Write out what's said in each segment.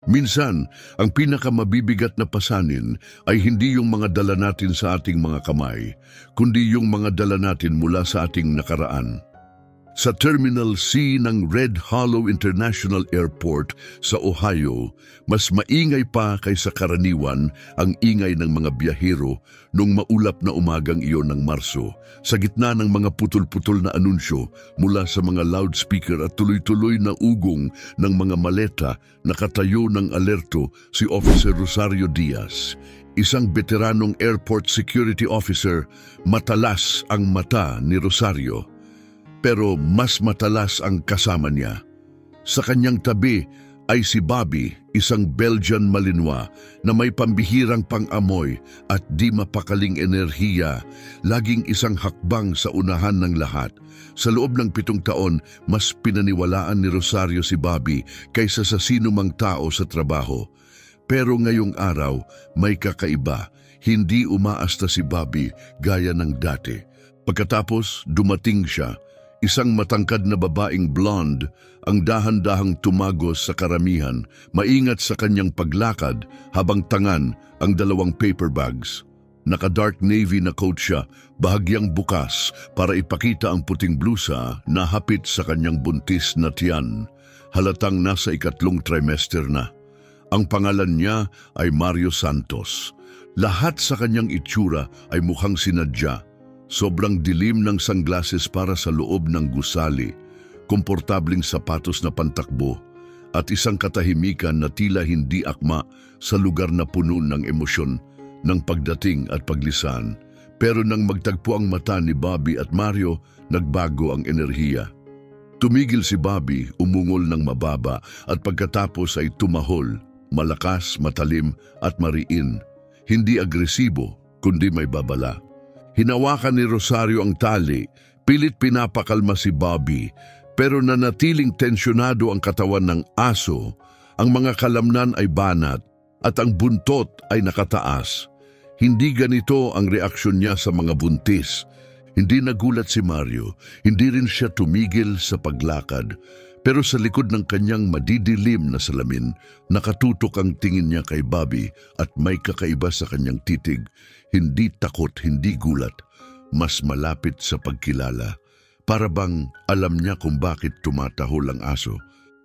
Minsan, ang pinakamabibigat na pasanin ay hindi yung mga dala natin sa ating mga kamay, kundi yung mga dala natin mula sa ating nakaraan. Sa Terminal C ng Red Hollow International Airport sa Ohio, mas maingay pa kaysa karaniwan ang ingay ng mga biyahero nung maulap na umagang iyon ng Marso, sa gitna ng mga putol-putol na anunsyo mula sa mga loudspeaker at tuloy-tuloy na ugong ng mga maleta. Nakatayo ng alerto si Officer Rosario Diaz, isang veteranong airport security officer. Matalas ang mata ni Rosario, pero mas matalas ang kasama niya. Sa kanyang tabi ay si Bobby, isang Belgian Malinois na may pambihirang pang-amoy at di mapakaling enerhiya, laging isang hakbang sa unahan ng lahat. Sa loob ng 7 taon, mas pinaniwalaan ni Rosario si Bobby kaysa sa sino mang tao sa trabaho. Pero ngayong araw, may kakaiba. Hindi umaasta si Bobby gaya ng dati. Pagkatapos, dumating siya. Isang matangkad na babaeng blonde, ang dahan-dahang tumagos sa karamihan, maingat sa kanyang paglakad habang tangan ang 2 paper bags. Naka-dark navy na coat siya, bahagyang bukas para ipakita ang puting blusa na hapit sa kanyang buntis na tiyan. Halatang nasa 2nd trimester na. Ang pangalan niya ay Mario Santos. Lahat sa kanyang itsura ay mukhang sinadya. Sobrang dilim ng sunglasses para sa loob ng gusali, komportabling sapatos na pantakbo, at isang katahimikan na tila hindi akma sa lugar na puno ng emosyon ng pagdating at paglisan. Pero nang magtagpo ang mata ni Bobby at Mario, nagbago ang enerhiya. Tumigil si Bobby, umungol ng mababa, at pagkatapos ay tumahol, malakas, matalim at mariin. Hindi agresibo, kundi may babala. Hinawakan ni Rosario ang tali, pilit pinapakalma si Bobby, pero nanatiling tensyonado ang katawan ng aso. Ang mga kalamnan ay banat at ang buntot ay nakataas. Hindi ganito ang reaksyon niya sa mga buntis. Hindi nagulat si Mario, hindi rin siya tumigil sa paglakad. Pero sa likod ng kanyang madidilim na salamin, nakatutok ang tingin niya kay Bobby at may kakaiba sa kanyang titig. Hindi takot, hindi gulat, mas malapit sa pagkilala. Para bang alam niya kung bakit tumatahol ang aso.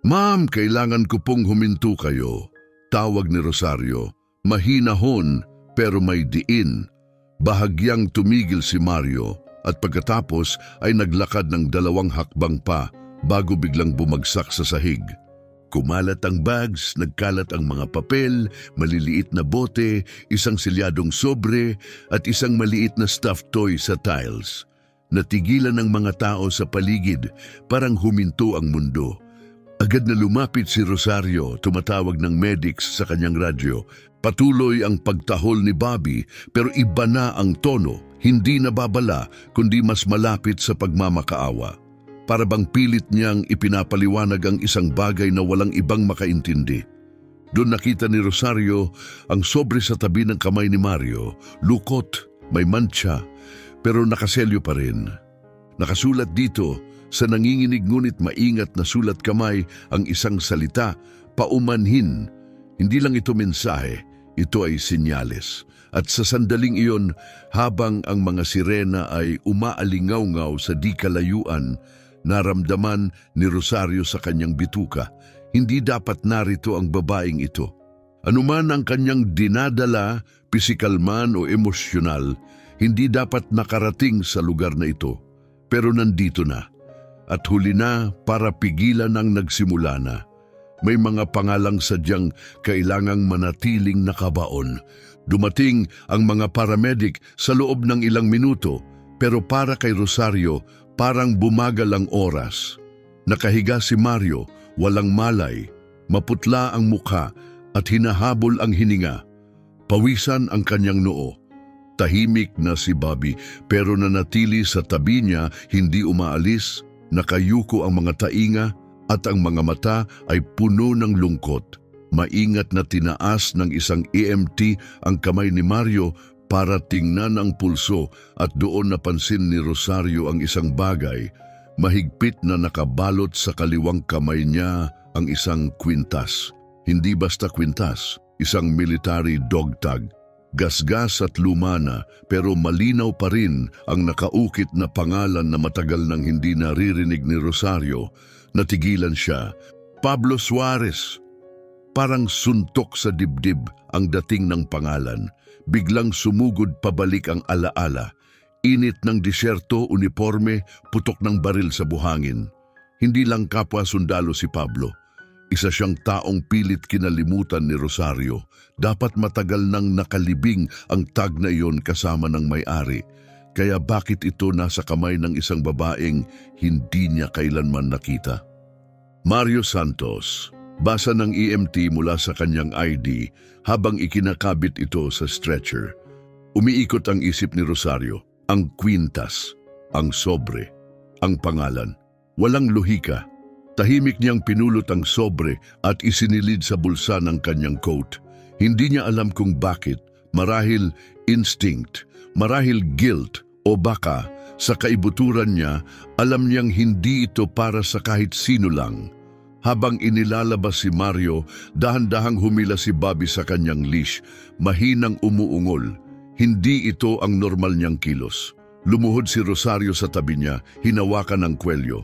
"Ma'am, kailangan ko pong huminto kayo," tawag ni Rosario. Mahinahon pero may diin. Bahagyang tumigil si Mario at pagkatapos ay naglakad ng 2 hakbang pa bago biglang bumagsak sa sahig. Kumalat ang bags, nagkalat ang mga papel, maliliit na bote, isang selyadong sobre at isang maliit na stuffed toy sa tiles. Natigilan ang mga tao sa paligid, parang huminto ang mundo. Agad na lumapit si Rosario, tumatawag ng medics sa kanyang radyo. Patuloy ang pagtahol ni Bobby, pero iba na ang tono, hindi nababala kundi mas malapit sa pagmamakaawa. Para bang pilit niyang ipinapaliwanag ang isang bagay na walang ibang makaintindi. Doon nakita ni Rosario ang sobre sa tabi ng kamay ni Mario. Lukot, may mancha, pero nakaselyo pa rin. Nakasulat dito, sa nanginginig ngunit maingat na sulat kamay, ang isang salita, paumanhin. Hindi lang ito mensahe, ito ay senyales. At sa sandaling iyon, habang ang mga sirena ay umaalingaw-ngaw sa di kalayuan, naramdaman ni Rosario sa kanyang bituka, hindi dapat narito ang babaeng ito. Anuman ang kanyang dinadala, pisikal man o emosyonal, hindi dapat nakarating sa lugar na ito. Pero nandito na, at huli na para pigilan ang nagsimula na. May mga pangalang sadyang kailangang manatiling nakabaon. Dumating ang mga paramedic sa loob ng ilang minuto, pero para kay Rosario, parang bumagal ang oras. Nakahiga si Mario, walang malay, maputla ang mukha at hinahabol ang hininga. Pawisan ang kanyang noo. Tahimik na si Bobby pero nanatili sa tabi niya, hindi umaalis. Nakayuko ang mga tainga at ang mga mata ay puno ng lungkot. Maingat na tinaas ng isang EMT ang kamay ni Mario para tingnan ang pulso at doon napansin ni Rosario ang isang bagay. Mahigpit na nakabalot sa kaliwang kamay niya ang isang kwintas. Hindi basta kwintas, isang military dog tag. Gasgas at luma na pero malinaw pa rin ang nakaukit na pangalan na matagal nang hindi naririnig ni Rosario. Natigilan siya. Pablo Suarez. Parang suntok sa dibdib ang dating ng pangalan. Biglang sumugod pabalik ang alaala. Init ng disyerto, uniforme, putok ng baril sa buhangin. Hindi lang kapwa sundalo si Pablo. Isa siyang taong pilit kinalimutan ni Rosario. Dapat matagal nang nakalibing ang tag na iyon kasama ng may-ari. Kaya bakit ito nasa kamay ng isang babaeng hindi niya kailanman nakita? Mario Santos. Basa ng EMT mula sa kanyang ID habang ikinakabit ito sa stretcher. Umiikot ang isip ni Rosario. Ang kwintas, ang sobre, ang pangalan. Walang lohika. Tahimik niyang pinulot ang sobre at isinilid sa bulsa ng kanyang coat. Hindi niya alam kung bakit, marahil instinct, marahil guilt o baka sa kaibuturan niya, alam niyang hindi ito para sa kahit sino lang. Habang inilalabas si Mario, dahan-dahang humila si Bobby sa kanyang leash, mahinang umuungol. Hindi ito ang normal niyang kilos. Lumuhod si Rosario sa tabi niya, hinawakan ng kwelyo.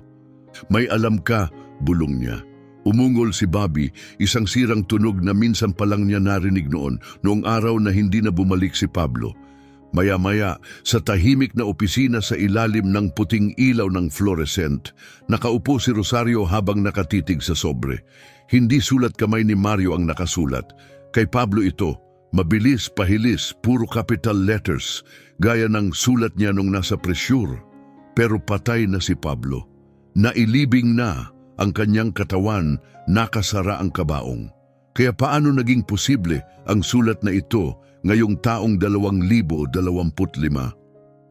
May alam ka, bulong niya. Umungol si Bobby, isang sirang tunog na minsan pa lang niya narinig noong araw na hindi na bumalik si Pablo. Maya-maya, sa tahimik na opisina sa ilalim ng puting ilaw ng fluorescent, nakaupo si Rosario habang nakatitig sa sobre. Hindi sulat kamay ni Mario ang nakasulat. Kay Pablo ito, mabilis, pahilis, puro capital letters, gaya ng sulat niya nung nasa presyur. Pero patay na si Pablo. Nailibing na ang kanyang katawan, nakasara ang kabaong. Kaya paano naging posible ang sulat na ito ngayong taong 2025?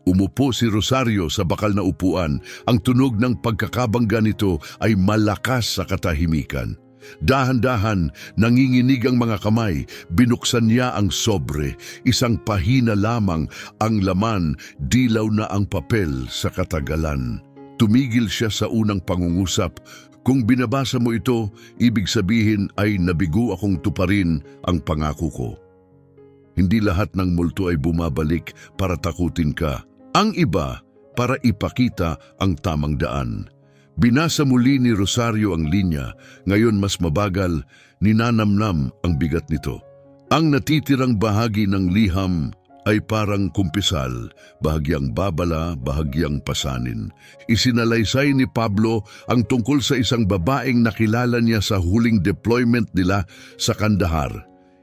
Umupo si Rosario sa bakal na upuan. Ang tunog ng pagkakabangga nito ay malakas sa katahimikan. Dahan-dahan, nanginginig ang mga kamay. Binuksan niya ang sobre. Isang pahina lamang ang laman, dilaw na ang papel sa katagalan. Tumigil siya sa unang pangungusap. Kung binabasa mo ito, ibig sabihin ay nabigo akong tuparin ang pangako ko. Hindi lahat ng multo ay bumabalik para takutin ka. Ang iba, para ipakita ang tamang daan. Binasa muli ni Rosario ang linya, ngayon mas mabagal, ninanamnam ang bigat nito. Ang natitirang bahagi ng liham ay parang kumpisal, bahagyang babala, bahagyang pasanin. Isinalaysay ni Pablo ang tungkol sa isang babaeng nakilala niya sa huling deployment nila sa Kandahar.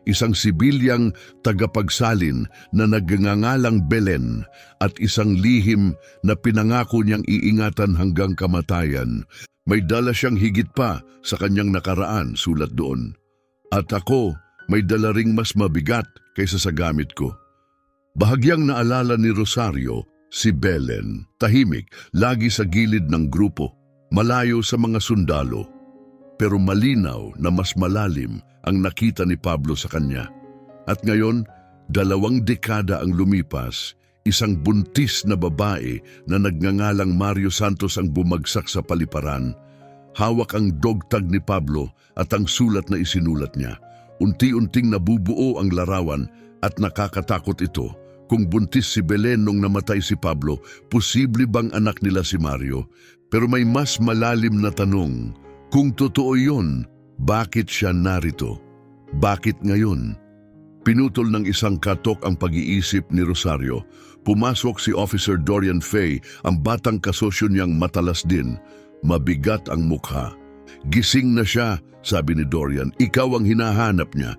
Isang sibilyang tagapagsalin na nagngangalang Belen at isang lihim na pinangako niyang iingatan hanggang kamatayan. May dala siyang higit pa sa kanyang nakaraan, sulat doon. At ako, may dala ring mas mabigat kaysa sa gamit ko. Bahagyang naalala ni Rosario si Belen, tahimik, lagi sa gilid ng grupo, malayo sa mga sundalo. Pero malinaw na mas malalim ang nakita ni Pablo sa kanya. At ngayon, 2 dekada ang lumipas, isang buntis na babae na nagngangalang Mario Santos ang bumagsak sa paliparan. Hawak ang dogtag ni Pablo at ang sulat na isinulat niya. Unti-unting nabubuo ang larawan at nakakatakot ito. Kung buntis si Belen nung namatay si Pablo, posible bang anak nila si Mario? Pero may mas malalim na tanong. Kung totoo yun, bakit siya narito? Bakit ngayon? Pinutol ng isang katok ang pag-iisip ni Rosario. Pumasok si Officer Dorian Fay, ang batang kasosyo niyang matalas din. Mabigat ang mukha. Gising na siya, sabi ni Dorian. Ikaw ang hinahanap niya.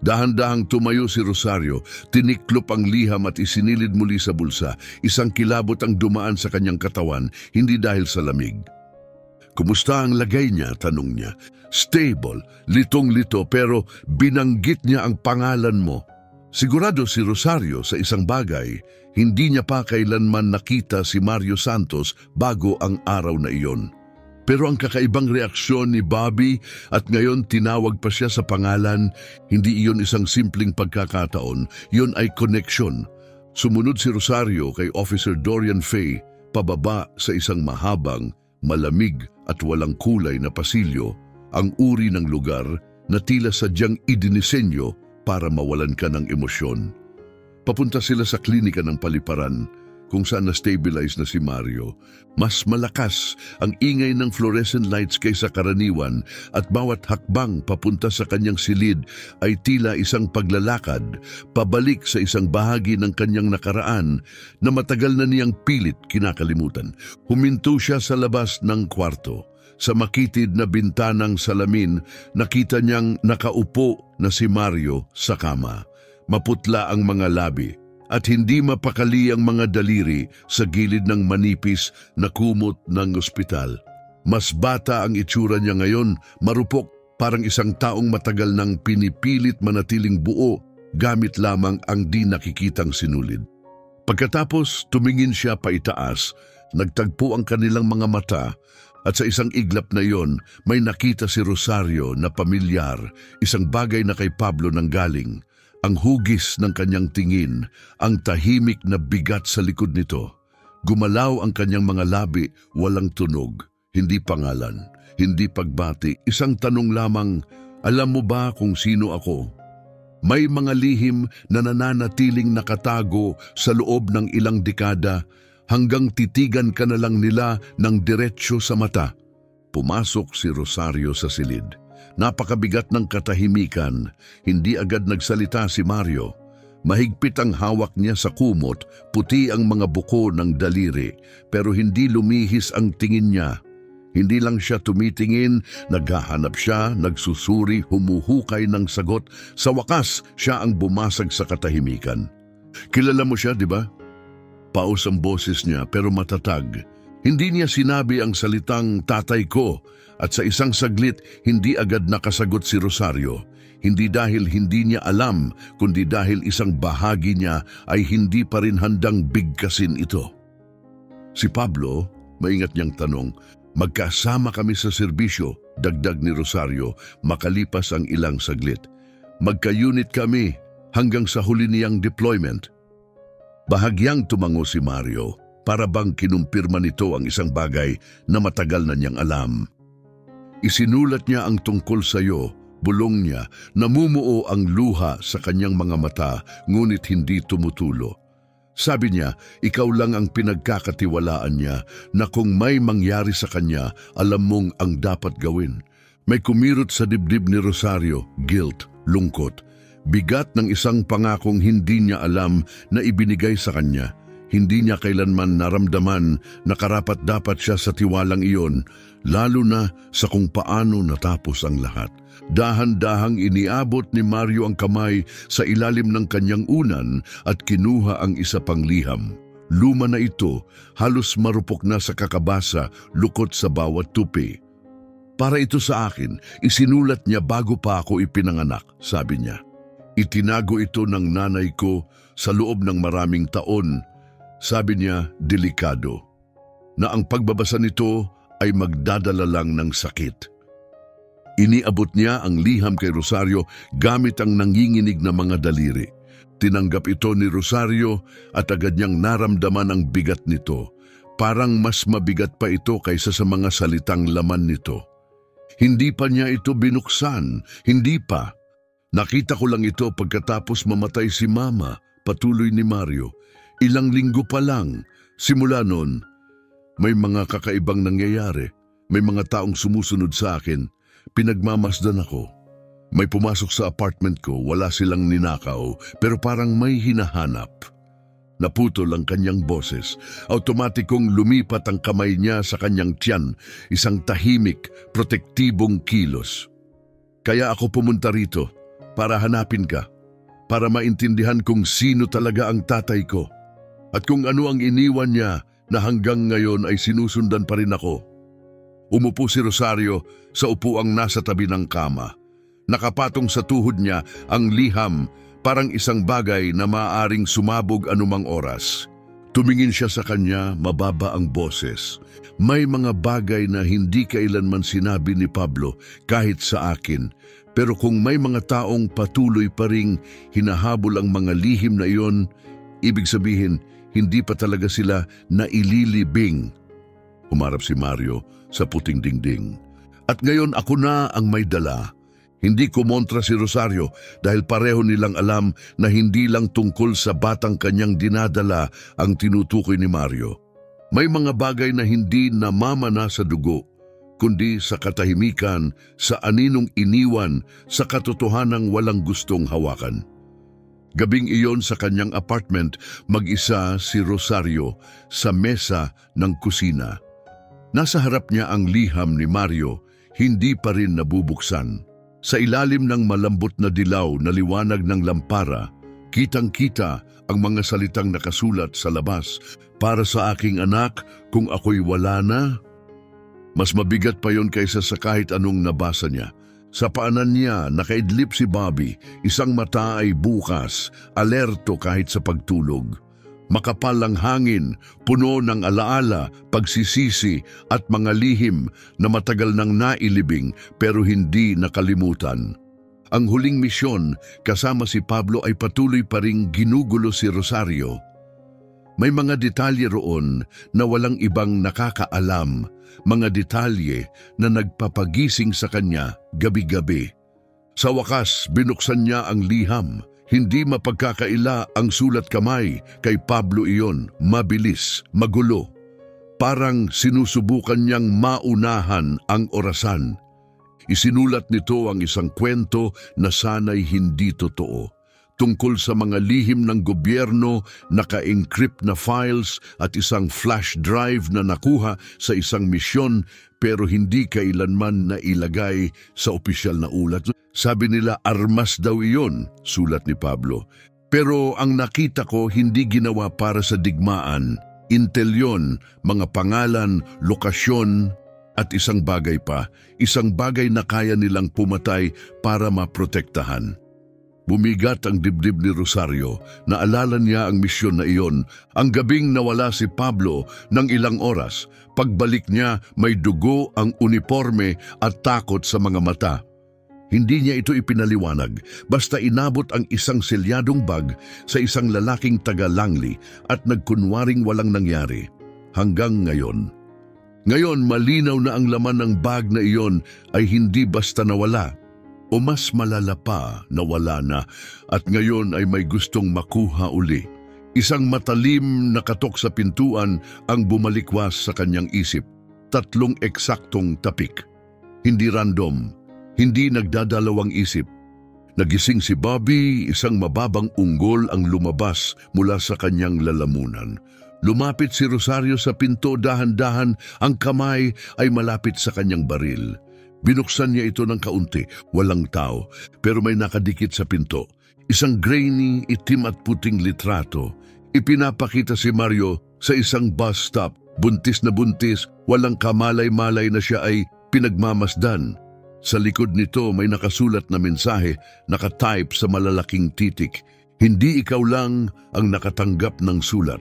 Dahan-dahang tumayo si Rosario, tiniklop ang liham at isinilid muli sa bulsa. Isang kilabot ang dumaan sa kanyang katawan, hindi dahil sa lamig. Kumusta ang lagay niya? Tanong niya. Stable, litong-lito, pero binanggit niya ang pangalan mo. Sigurado si Rosario sa isang bagay, hindi niya pa kailanman nakita si Mario Santos bago ang araw na iyon. Pero ang kakaibang reaksyon ni Bobby at ngayon tinawag pa siya sa pangalan, hindi iyon isang simpleng pagkakataon, iyon ay koneksyon. Sumunod si Rosario kay Officer Dorian Fay, pababa sa isang mahabang, malamig at walang kulay na pasilyo. Ang uri ng lugar, na tila sadyang idinisenyo para mawalan ka ng emosyon. Papunta sila sa klinika ng paliparan kung saan na-stabilize na si Mario. Mas malakas ang ingay ng fluorescent lights kaysa karaniwan at bawat hakbang papunta sa kanyang silid ay tila isang paglalakad pabalik sa isang bahagi ng kanyang nakaraan na matagal na niyang pilit kinakalimutan. Huminto siya sa labas ng kwarto. Sa makitid na bintanang salamin, nakita niyang nakaupo na si Mario sa kama. Maputla ang mga labi at hindi mapakali ang mga daliri sa gilid ng manipis na kumot ng ospital. Mas bata ang itsura niya ngayon, marupok, parang isang taong matagal nang pinipilit manatiling buo gamit lamang ang di nakikitang sinulid. Pagkatapos tumingin siya paitaas, nagtagpo ang kanilang mga mata at sa isang iglap na iyon may nakita si Rosario na pamilyar, isang bagay na kay Pablo nanggaling. Ang hugis ng kanyang tingin, ang tahimik na bigat sa likod nito. Gumalaw ang kanyang mga labi, walang tunog, hindi pangalan, hindi pagbati. Isang tanong lamang, alam mo ba kung sino ako? May mga lihim na nananatiling nakatago sa loob ng ilang dekada hanggang titigan ka na lang nila ng diretsyo sa mata. Pumasok si Rosario sa silid. Napakabigat ng katahimikan, hindi agad nagsalita si Mario. Mahigpit ang hawak niya sa kumot, puti ang mga buko ng daliri, pero hindi lumihis ang tingin niya. Hindi lang siya tumitingin, naghahanap siya, nagsusuri, humuhukay ng sagot. Sa wakas, siya ang bumasag sa katahimikan. Kilala mo siya, di ba? Paus ang boses niya pero matatag. Hindi niya sinabi ang salitang tatay ko. At sa isang saglit, hindi agad nakasagot si Rosario. Hindi dahil hindi niya alam, kundi dahil isang bahagi niya ay hindi pa rin handang bigkasin ito. Si Pablo, maingat niyang tanong, magkasama kami sa serbisyo, dagdag ni Rosario, makalipas ang ilang saglit. Magka-unit kami hanggang sa huli niyang deployment. Bahagyang tumango si Mario, para bang kinumpirma nito ang isang bagay na matagal na niyang alam. Isinulat niya ang tungkol sa iyo, bulong niya, namumuo ang luha sa kanyang mga mata, ngunit hindi tumutulo. Sabi niya, ikaw lang ang pinagkakatiwalaan niya na kung may mangyari sa kanya, alam mong ang dapat gawin. May kumirot sa dibdib ni Rosario, guilt, lungkot, bigat ng isang pangakong hindi niya alam na ibinigay sa kanya. Hindi niya kailanman naramdaman na karapat-dapat siya sa tiwalang iyon, lalo na sa kung paano natapos ang lahat. Dahan-dahang iniabot ni Mario ang kamay sa ilalim ng kanyang unan at kinuha ang isa pang liham. Luma na ito, halos marupok na sa kakabasa, lukot sa bawat tupi. Para ito sa akin, isinulat niya bago pa ako ipinanganak, sabi niya. Itinago ito ng nanay ko sa loob ng maraming taon. Sabi niya, delikado, na ang pagbabasa nito ay magdadala lang ng sakit. Iniabot niya ang liham kay Rosario gamit ang nanginginig na mga daliri. Tinanggap ito ni Rosario at agad niyang naramdaman ang bigat nito. Parang mas mabigat pa ito kaysa sa mga salitang laman nito. Hindi pa niya ito binuksan, hindi pa. Nakita ko lang ito pagkatapos mamatay si Mama, patuloy ni Mario. Ilang linggo pa lang, simula noon, may mga kakaibang nangyayari. May mga taong sumusunod sa akin. Pinagmamasdan ako. May pumasok sa apartment ko, wala silang ninakaw, pero parang may hinahanap. Naputol ang kanyang boses. Automatikong lumipat ang kamay niya sa kanyang tiyan, isang tahimik, protektibong kilos. Kaya ako pumunta rito, para hanapin ka, para maintindihan kung sino talaga ang tatay ko. At kung ano ang iniwan niya na hanggang ngayon ay sinusundan pa rin ako. Umupo si Rosario sa upuang nasa tabi ng kama. Nakapatong sa tuhod niya ang liham, parang isang bagay na maaaring sumabog anumang oras. Tumingin siya sa kanya, mababa ang boses. May mga bagay na hindi kailanman sinabi ni Pablo kahit sa akin. Pero kung may mga taong patuloy pa ring hinahabol ang mga lihim na iyon, ibig sabihin, hindi pa talaga sila naililibing. Humarap si Mario sa puting dingding. At ngayon ako na ang may dala. Hindi kumontra si Rosario dahil pareho nilang alam na hindi lang tungkol sa batang kanyang dinadala ang tinutukoy ni Mario. May mga bagay na hindi namamana sa dugo, kundi sa katahimikan, sa aninong iniwan, sa katotohanang walang gustong hawakan. Gabing iyon sa kanyang apartment, mag-isa si Rosario sa mesa ng kusina. Nasa harap niya ang liham ni Mario, hindi pa rin nabubuksan. Sa ilalim ng malambot na dilaw na liwanag ng lampara, kitang-kita ang mga salitang nakasulat sa labas, "Para sa aking anak, kung ako'y wala na." Mas mabigat pa yon kaysa sa kahit anong nabasa niya. Sa paanan niya, nakaidlip si Bobby, isang mata ay bukas, alerto kahit sa pagtulog. Makapal ang hangin, puno ng alaala, pagsisisi at mga lihim na matagal nang nailibing pero hindi nakalimutan. Ang huling misyon kasama si Pablo ay patuloy pa ring ginugulo si Rosario. May mga detalye roon na walang ibang nakakaalam, mga detalye na nagpapagising sa kanya gabi-gabi. Sa wakas, binuksan niya ang liham. Hindi mapagkakaila ang sulat kamay, kay Pablo iyon, mabilis, magulo. Parang sinusubukan niyang maunahan ang orasan. Isinulat nito ang isang kwento na sana'y hindi totoo. Tungkol sa mga lihim ng gobyerno, naka-encrypt na files at isang flash drive na nakuha sa isang misyon pero hindi kailanman nailagay sa opisyal na ulat. Sabi nila armas daw iyon, sulat ni Pablo. Pero ang nakita ko hindi ginawa para sa digmaan. Intel yun, mga pangalan, lokasyon at isang bagay pa. Isang bagay na kaya nilang pumatay para maprotektahan. Bumigat ang dibdib ni Rosario. Naalala niya ang misyon na iyon. Ang gabing nawala si Pablo ng ilang oras. Pagbalik niya, may dugo ang uniforme at takot sa mga mata. Hindi niya ito ipinaliwanag, basta inabot ang isang selyadong bag sa isang lalaking taga-Langley at nagkunwaring walang nangyari. Hanggang ngayon. Ngayon, malinaw na ang laman ng bag na iyon ay hindi basta nawala. O mas malala pa, nawala na at ngayon ay may gustong makuha uli. Isang matalim na katok sa pintuan ang bumalikwas sa kanyang isip. 3 eksaktong tapik. Hindi random. Hindi nagdadalawang isip. Nagising si Bobby, isang mababang unggol ang lumabas mula sa kanyang lalamunan. Lumapit si Rosario sa pinto dahan-dahan, ang kamay ay malapit sa kanyang baril. Binuksan niya ito ng kaunti, walang tao, pero may nakadikit sa pinto. Isang grainy, itim at puting litrato. Ipinapakita si Mario sa isang bus stop, buntis na buntis, walang kamalay-malay na siya ay pinagmamasdan. Sa likod nito may nakasulat na mensahe, nakatype sa malalaking titik. Hindi ikaw lang ang nakatanggap ng sulat.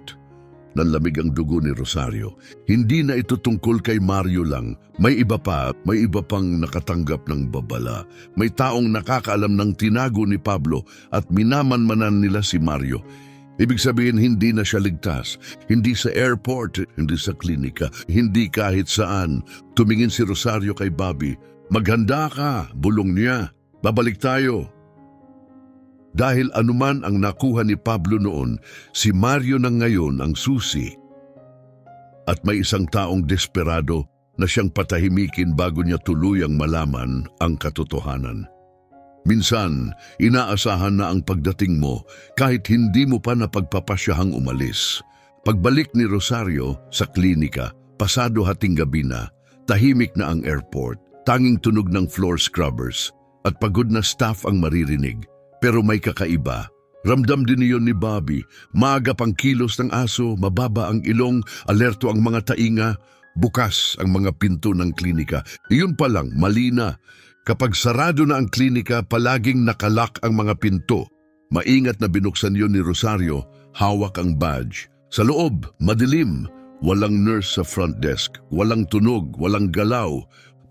Nanlamig ang dugo ni Rosario. Hindi na ito tungkol kay Mario lang. May iba pang nakatanggap ng babala. May taong nakakaalam ng tinago ni Pablo at minamanmanan nila si Mario. Ibig sabihin, hindi na siya ligtas. Hindi sa airport, hindi sa klinika, hindi kahit saan. Tumingin si Rosario kay Bobby. "Maghanda ka," bulong niya. "Babalik tayo." Dahil anuman ang nakuha ni Pablo noon, si Mario na ngayon ang susi. At may isang taong desperado na siyang patahimikin bago niya tuluyang malaman ang katotohanan. Minsan, inaasahan na ang pagdating mo kahit hindi mo pa napagpapasyahang umalis. Pagbalik ni Rosario sa klinika, pasado hating gabi na, tahimik na ang airport. Tanging tunog ng floor scrubbers at pagod na staff ang maririnig. Pero may kakaiba. Ramdam din iyon ni Bobby. Maaga pang kilos ng aso, mababa ang ilong, alerto ang mga tainga, bukas ang mga pinto ng klinika. Iyon pa lang, mali na. Kapag sarado na ang klinika, palaging nakalak ang mga pinto. Maingat na binuksan yon ni Rosario, hawak ang badge. Sa loob, madilim. Walang nurse sa front desk, walang tunog, walang galaw.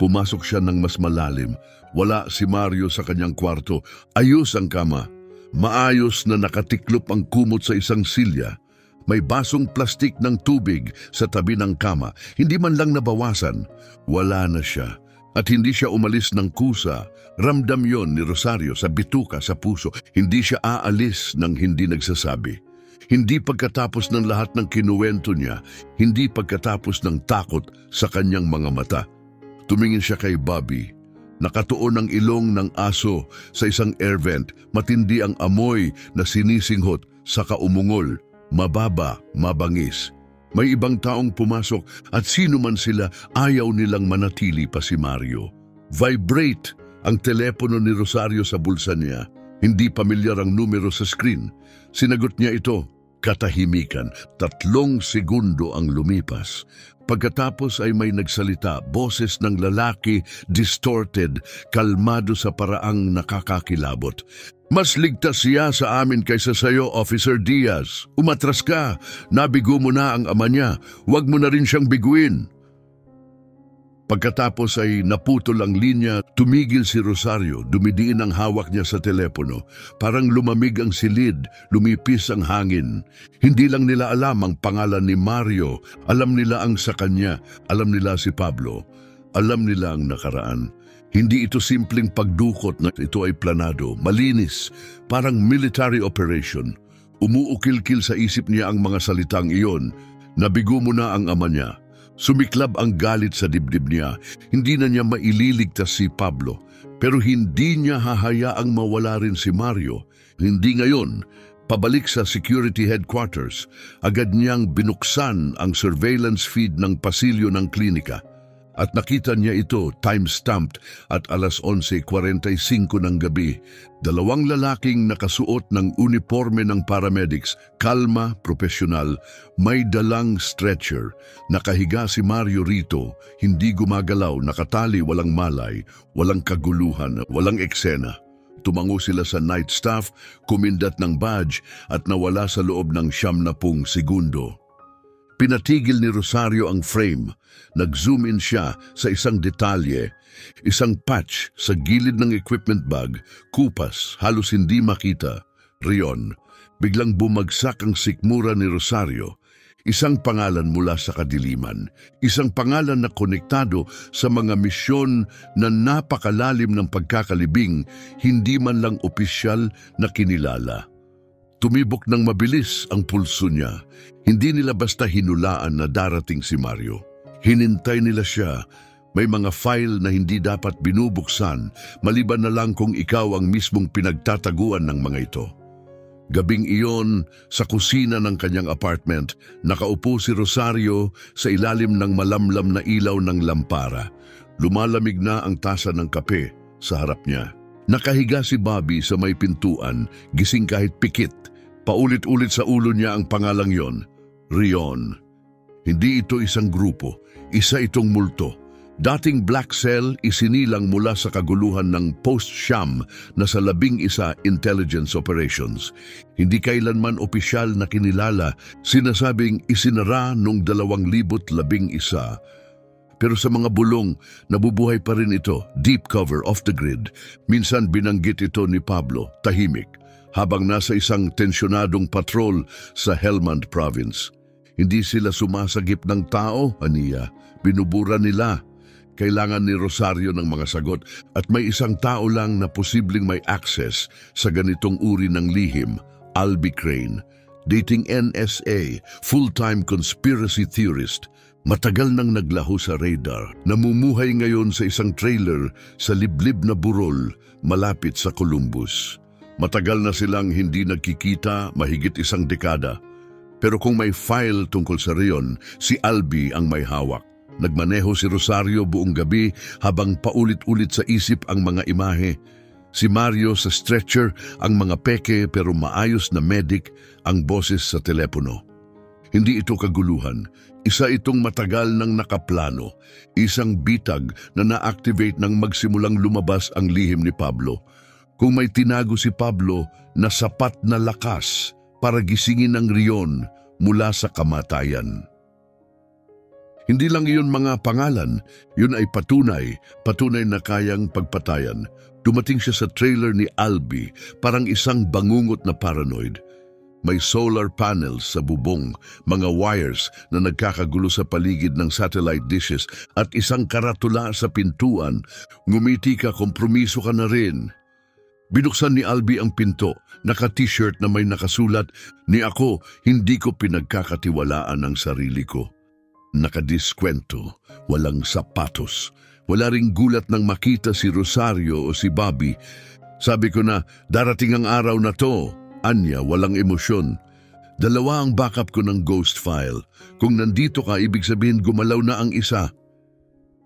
Pumasok siya ng mas malalim. Wala si Mario sa kanyang kwarto. Ayos ang kama. Maayos na nakatiklop ang kumot sa isang silya. May basong plastik ng tubig sa tabi ng kama. Hindi man lang nabawasan. Wala na siya. At hindi siya umalis ng kusa. Ramdam yon ni Rosario sa bituka, sa puso. Hindi siya aalis nang hindi nagsasabi. Hindi pagkatapos ng lahat ng kinuwento niya, hindi pagkatapos ng takot sa kanyang mga mata. Tumingin siya kay Bobby. Nakatuon ang ilong ng aso sa isang air vent. Matindi ang amoy na sinisinghot sa kaumungol. Mababa, mabangis. May ibang taong pumasok at sino man sila, ayaw nilang manatili pa si Mario. Vibrate ang telepono ni Rosario sa bulsa niya. Hindi pamilyar ang numero sa screen. Sinagot niya ito. Katahimikan. 3 segundo ang lumipas. Pagkatapos ay may nagsalita, boses ng lalaki, distorted, kalmado sa paraang nakakakilabot. Mas ligtas siya sa amin kaysa sayo, Officer Diaz. Umatras ka. Nabigo mo na ang ama niya. Huwag mo na rin siyang biguin. Pagkatapos ay naputol ang linya, tumigil si Rosario, dumidiin ang hawak niya sa telepono. Parang lumamig ang silid, lumipis ang hangin. Hindi lang nila alam ang pangalan ni Mario, alam nila ang sa kanya, alam nila si Pablo, alam nila ang nakaraan. Hindi ito simpleng pagdukot na ito ay planado, malinis, parang military operation. Umuukil-kil sa isip niya ang mga salitang iyon. Nabigo mo na ang ama niya. Sumiklab ang galit sa dibdib niya. Hindi na niya maililigtas si Pablo. Pero hindi niya hahayaang mawala rin si Mario. Hindi ngayon. Pabalik sa security headquarters, agad niyang binuksan ang surveillance feed ng pasilyo ng klinika. At nakita niya ito, time-stamped at 11:45 ng gabi. 2 lalaking nakasuot ng uniforme ng paramedics, kalma, profesional, may dalang stretcher. Nakahiga si Mario rito, hindi gumagalaw, nakatali, walang malay, walang kaguluhan, walang eksena. Tumango sila sa night staff, kumindat ng badge at nawala sa loob ng 90 segundo. Pinatigil ni Rosario ang frame. Nag-zoom in siya sa isang detalye, isang patch sa gilid ng equipment bag, kupas, halos hindi makita. Riyon, biglang bumagsak ang sikmura ni Rosario. Isang pangalan mula sa kadiliman, isang pangalan na konektado sa mga misyon na napakalalim ng pagkakalibing, hindi man lang opisyal na kinilala. Tumibok ng mabilis ang pulso niya. Hindi nila basta hinulaan na darating si Mario. Hinintay nila siya. May mga file na hindi dapat binubuksan, maliban na lang kung ikaw ang mismong pinagtataguan ng mga ito. Gabing iyon, sa kusina ng kanyang apartment, nakaupo si Rosario sa ilalim ng malamlam na ilaw ng lampara. Lumalamig na ang tasa ng kape sa harap niya. Nakahiga si Bobby sa may pintuan, gising kahit pikit. Paulit-ulit sa ulo niya ang pangalang yon, Rion. Hindi ito isang grupo, isa itong multo. Dating black cell, isinilang mula sa kaguluhan ng post-Sham na sa 11 intelligence operations. Hindi kailanman opisyal na kinilala, sinasabing isinara noong 2011. Pero sa mga bulong, nabubuhay pa rin ito, deep cover, off the grid. Minsan binanggit ito ni Pablo, tahimik, habang nasa isang tensyonadong patrol sa Helmand Province. Hindi sila sumasagip ng tao, aniya. Binubura nila. Kailangan ni Rosario ng mga sagot at may isang tao lang na posibleng may access sa ganitong uri ng lihim, Albie Crane. Dating NSA, full-time conspiracy theorist, matagal nang naglaho sa radar, namumuhay ngayon sa isang trailer sa liblib na burol malapit sa Columbus. Matagal na silang hindi nagkikita, mahigit 1 dekada. Pero kung may file tungkol sa Rion, si Albie ang may hawak. Nagmaneho si Rosario buong gabi habang paulit-ulit sa isip ang mga imahe. Si Mario sa stretcher, ang mga peke pero maayos na medic, ang boses sa telepono. Hindi ito kaguluhan. Isa itong matagal nang nakaplano. Isang bitag na na-activate nang magsimulang lumabas ang lihim ni Pablo. Kung may tinago si Pablo na sapat na lakas para gisingin ang Rion mula sa kamatayan. Hindi lang iyon mga pangalan, yun ay patunay na kayang pagpatayan. Dumating siya sa trailer ni Albie, parang isang bangungot na paranoid. May solar panels sa bubong, mga wires na nagkakagulo sa paligid ng satellite dishes at isang karatula sa pintuan. Ngumiti ka, kompromiso ka na rin. Binuksan ni Albi ang pinto, naka-t-shirt na may nakasulat, "Ni ako, hindi ko pinagkakatiwalaan ang sarili ko." Nakadiskwento, walang sapatos. Wala ring gulat nang makita si Rosario o si Bobby. Sabi ko na, darating ang araw na to. Anya, walang emosyon. Dalawa ang backup ko ng ghost file. Kung nandito ka, ibig sabihin gumalaw na ang isa.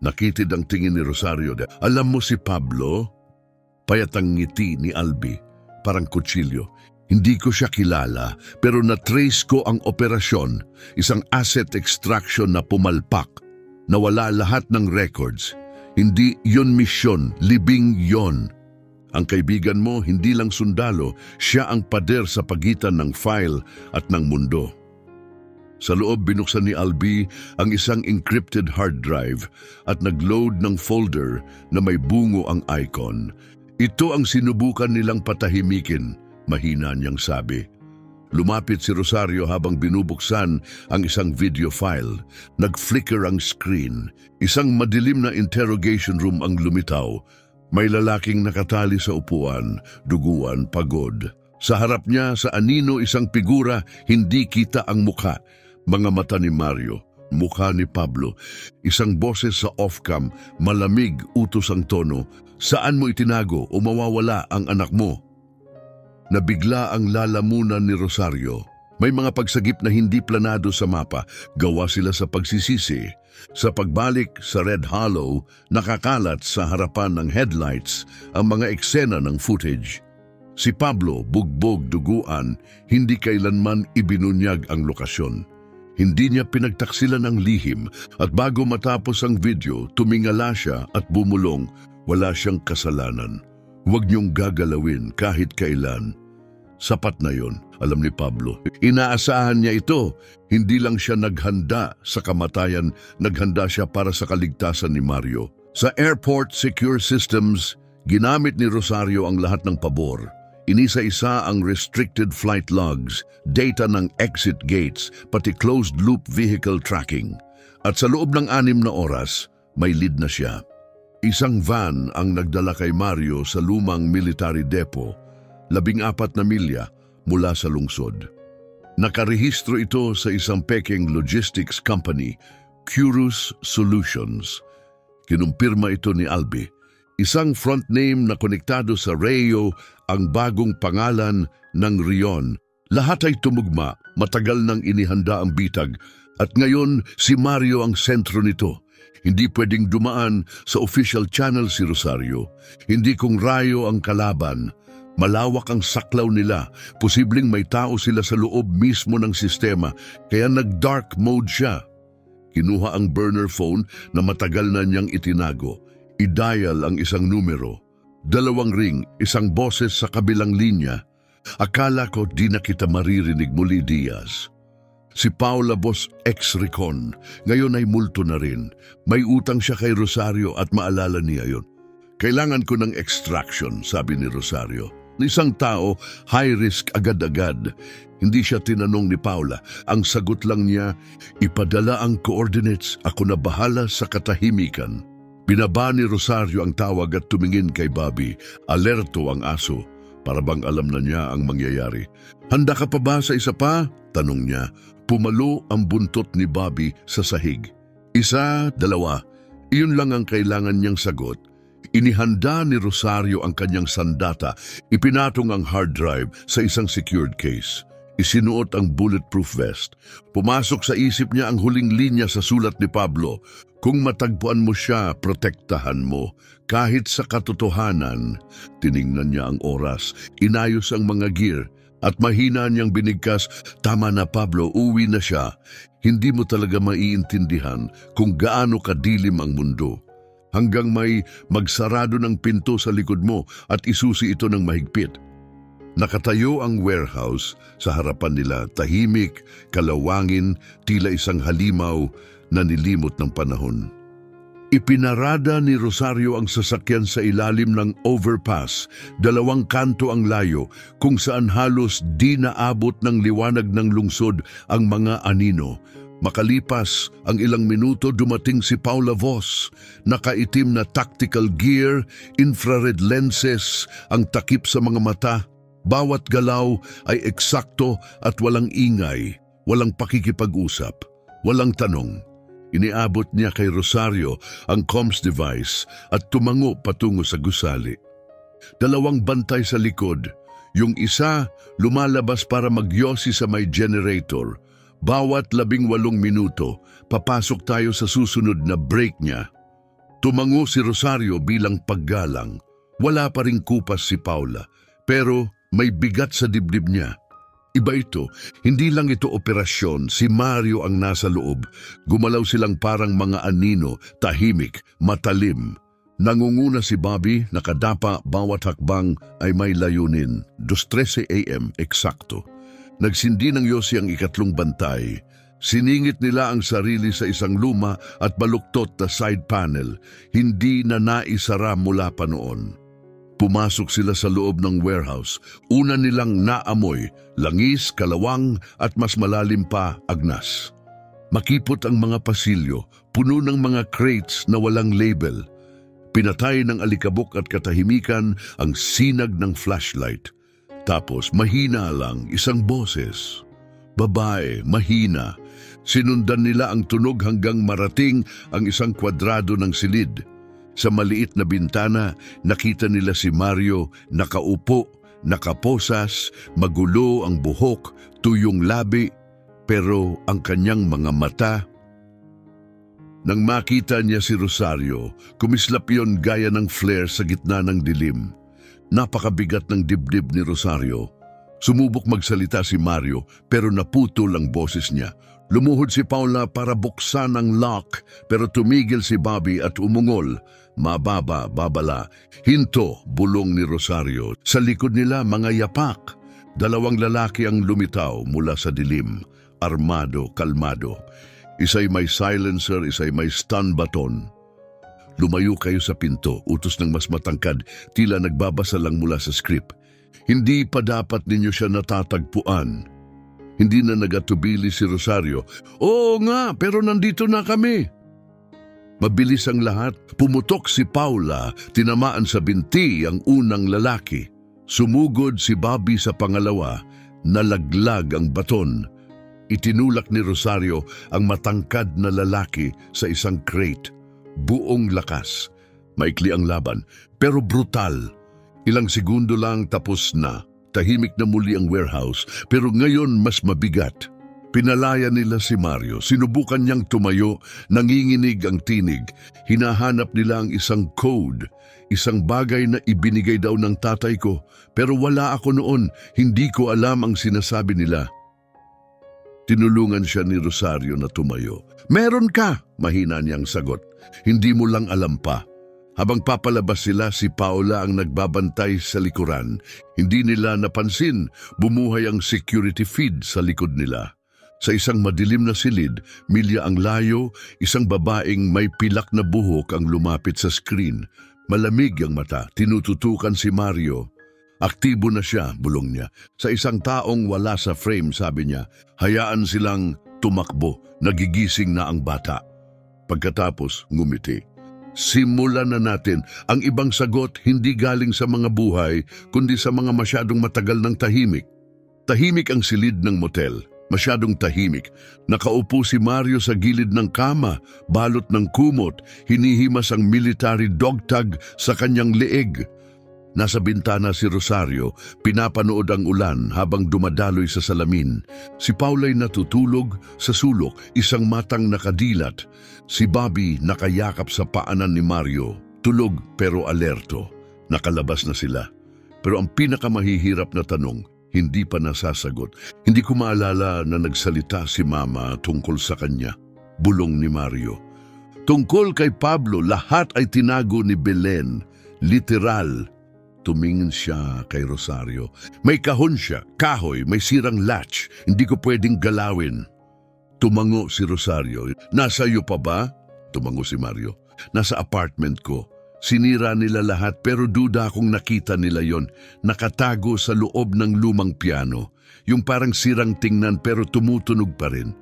Nakitid ang tingin ni Rosario. Alam mo si Pablo? Payat ang ngiti ni Albi, parang kutsilyo. Hindi ko siya kilala, pero na-trace ko ang operasyon, isang asset extraction na pumalpak. Nawala lahat ng records. Hindi yon misyon, libing yon. Ang kaibigan mo, hindi lang sundalo, siya ang pader sa pagitan ng file at ng mundo. Sa loob, binuksan ni Albi ang isang encrypted hard drive at nag-load ng folder na may bungo ang icon. Ito ang sinubukan nilang patahimikin, mahina niyang sabi. Lumapit si Rosario habang binubuksan ang isang video file. Nag-flicker ang screen. Isang madilim na interrogation room ang lumitaw. May lalaking nakatali sa upuan, duguan, pagod. Sa harap niya, sa anino isang figura, hindi kita ang mukha. Mga mata ni Mario, mukha ni Pablo. Isang boses sa off-cam, malamig, utos ang tono. Saan mo itinago o mawawala ang anak mo? Nabigla ang lalamunan ni Rosario. May mga pagsagip na hindi planado sa mapa, gawa sila sa pagsisisi. Sa pagbalik sa Red Hollow, nakakalat sa harapan ng headlights ang mga eksena ng footage. Si Pablo, bugbog, duguan, hindi kailanman ibinunyag ang lokasyon. Hindi niya pinagtaksilan ng lihim at bago matapos ang video, tumingala siya at bumulong, wala siyang kasalanan. Huwag niyong gagalawin kahit kailan. Sapat na yon, alam ni Pablo. Inaasahan niya ito. Hindi lang siya naghanda sa kamatayan, naghanda siya para sa kaligtasan ni Mario. Sa airport secure systems, ginamit ni Rosario ang lahat ng pabor. Inisa-isa ang restricted flight logs, data ng exit gates, pati closed-loop vehicle tracking. At sa loob ng 6 na oras, may lead na siya. Isang van ang nagdala kay Mario sa lumang military depot, 14 na milya mula sa lungsod. Nakarehistro ito sa isang Peking logistics company, Curus Solutions. Kinumpirma ito ni Albi. Isang front name na konektado sa Rayo, ang bagong pangalan ng Rion. Lahat ay tumugma, matagal nang inihanda ang bitag, at ngayon si Mario ang sentro nito. Hindi pwedeng dumaan sa official channel si Rosario. Hindi kung Rayo ang kalaban. Malawak ang saklaw nila. Posibleng may tao sila sa loob mismo ng sistema, kaya nag-dark mode siya. Kinuha ang burner phone na matagal na niyang itinago. I-dial ang isang numero. 2 ring, isang boses sa kabilang linya. Akala ko di na kita maririnig muli, Diaz. Si Paula Boss ex-recon, ngayon ay multo na rin. May utang siya kay Rosario at maalala niya yon. Kailangan ko ng extraction, sabi ni Rosario. Isang tao, high risk agad-agad. Hindi siya tinanong ni Paula. Ang sagot lang niya, ipadala ang coordinates, ako na bahala sa katahimikan. Binaba ni Rosario ang tawag at tumingin kay Bobby. Alerto ang aso. Para bang alam na niya ang mangyayari. Handa ka pa ba sa isa pa? Tanong niya. Pumalo ang buntot ni Bobby sa sahig. 1, 2. Iyon lang ang kailangan niyang sagot. Inihanda ni Rosario ang kanyang sandata. Ipinatong ang hard drive sa isang secured case. Isinuot ang bulletproof vest. Pumasok sa isip niya ang huling linya sa sulat ni Pablo. Kung matagpuan mo siya, protektahan mo. Kahit sa katotohanan, tiningnan niya ang oras. Inayos ang mga gear. At mahina niyang binigkas, tama na Pablo, uwi na siya. Hindi mo talaga maiintindihan kung gaano kadilim ang mundo. Hanggang may magsarado ng pinto sa likod mo at isusi ito ng mahigpit. Nakatayo ang warehouse sa harapan nila, tahimik, kalawangin, tila isang halimaw na nilimot ng panahon. Ipinarada ni Rosario ang sasakyan sa ilalim ng overpass, 2 kanto ang layo, kung saan halos di naabot ng liwanag ng lungsod ang mga anino. Makalipas ang ilang minuto, dumating si Paula Voss, nakaitim na tactical gear, infrared lenses, ang takip sa mga mata. Bawat galaw ay eksakto at walang ingay, walang pakikipag-usap, walang tanong. Iniabot niya kay Rosario ang comms device at tumango patungo sa gusali. 2 bantay sa likod. Yung isa lumalabas para magyosi sa may generator. Bawat 18 minuto, papasok tayo sa susunod na break niya. Tumango si Rosario bilang paggalang. Wala pa ring kupas si Paula, pero may bigat sa dibdib niya. Iba ito, hindi lang ito operasyon, si Mario ang nasa loob. Gumalaw silang parang mga anino, tahimik, matalim. Nangunguna si Bobby, nakadapa, bawat hakbang ay may layunin. 2:13 AM, eksakto. Nagsindi ng yosi ang 3 bantay. Siningit nila ang sarili sa isang luma at baluktot na side panel, hindi na naisara mula pa noon. Pumasok sila sa loob ng warehouse. Una nilang naamoy, langis, kalawang at mas malalim pa, agnas. Makipot ang mga pasilyo, puno ng mga crates na walang label. Pinatay ng alikabok at katahimikan ang sinag ng flashlight. Tapos mahina lang, isang boses. Babae, mahina. Sinundan nila ang tunog hanggang marating ang isang kwadrado ng silid. Sa maliit na bintana, nakita nila si Mario nakaupo, nakaposas, magulo ang buhok, tuyong labi, pero ang kanyang mga mata. Nang makita niya si Rosario, kumislap yon gaya ng flare sa gitna ng dilim. Napakabigat ng dibdib ni Rosario. Sumubok magsalita si Mario pero naputol ang boses niya. Lumuhod si Paula para buksan ang lock pero tumigil si Bobby at umungol. Mababa, babala. Hinto, bulong ni Rosario. Sa likod nila mga yapak. 2 lalaki ang lumitaw mula sa dilim. Armado, kalmado. Isa'y may silencer, isa'y may stun baton. Lumayo kayo sa pinto, utos ng mas matangkad, tila nagbabasa lang mula sa script. Hindi pa dapat ninyo siya natatagpuan. Hindi na nagatubili si Rosario. Oo nga, pero nandito na kami. Mabilis ang lahat, pumutok si Paula, tinamaan sa binti ang unang lalaki. Sumugod si Bobby sa pangalawa, nalaglag ang baton. Itinulak ni Rosario ang matangkad na lalaki sa isang crate. Buong lakas. Maikli ang laban, pero brutal. Ilang segundo lang tapos na. Tahimik na muli ang warehouse, pero ngayon mas mabigat. Pinalaya nila si Mario. Sinubukan niyang tumayo, nanginginig ang tinig. Hinahanap nila ang isang code, isang bagay na ibinigay daw ng tatay ko. Pero wala ako noon, hindi ko alam ang sinasabi nila. Tinulungan siya ni Rosario na tumayo. Meron ka, mahina niyang sagot. Hindi mo lang alam pa. Habang papalabas sila, si Paula ang nagbabantay sa likuran. Hindi nila napansin, bumuhay ang security feed sa likod nila. Sa isang madilim na silid, milya ang layo, isang babaeng may pilak na buhok ang lumapit sa screen. Malamig ang mata, tinututukan si Mario. Aktibo na siya, bulong niya. Sa isang taong wala sa frame, sabi niya, hayaan silang tumakbo, nagigising na ang bata. Pagkatapos, ngumiti. Simulan na natin. Ang ibang sagot hindi galing sa mga buhay, kundi sa mga masyadong matagal ng tahimik. Tahimik ang silid ng motel. Masyadong tahimik. Nakaupo si Mario sa gilid ng kama, balot ng kumot, hinihimas ang military dog tag sa kanyang leeg. Nasa bintana si Rosario, pinapanood ang ulan habang dumadaloy sa salamin. Si Paula'y natutulog sa sulok, isang matang nakadilat. Si Bobby nakayakap sa paanan ni Mario, tulog pero alerto. Nakalabas na sila. Pero ang pinakamahihirap na tanong, hindi pa nasasagot. Hindi ko maalala na nagsalita si Mama tungkol sa kanya. Bulong ni Mario. Tungkol kay Pablo, lahat ay tinago ni Belen. Literal. Tumingin siya kay Rosario. May kahon siya, kahoy, may sirang latch. Hindi ko pwedeng galawin. Tumango si Rosario. Nasa iyo pa ba? Tumango si Mario. Nasa apartment ko. Sinira nila lahat pero duda akong nakita nila yon. Nakatago sa loob ng lumang piano. Yung parang sirang tingnan pero tumutunog pa rin.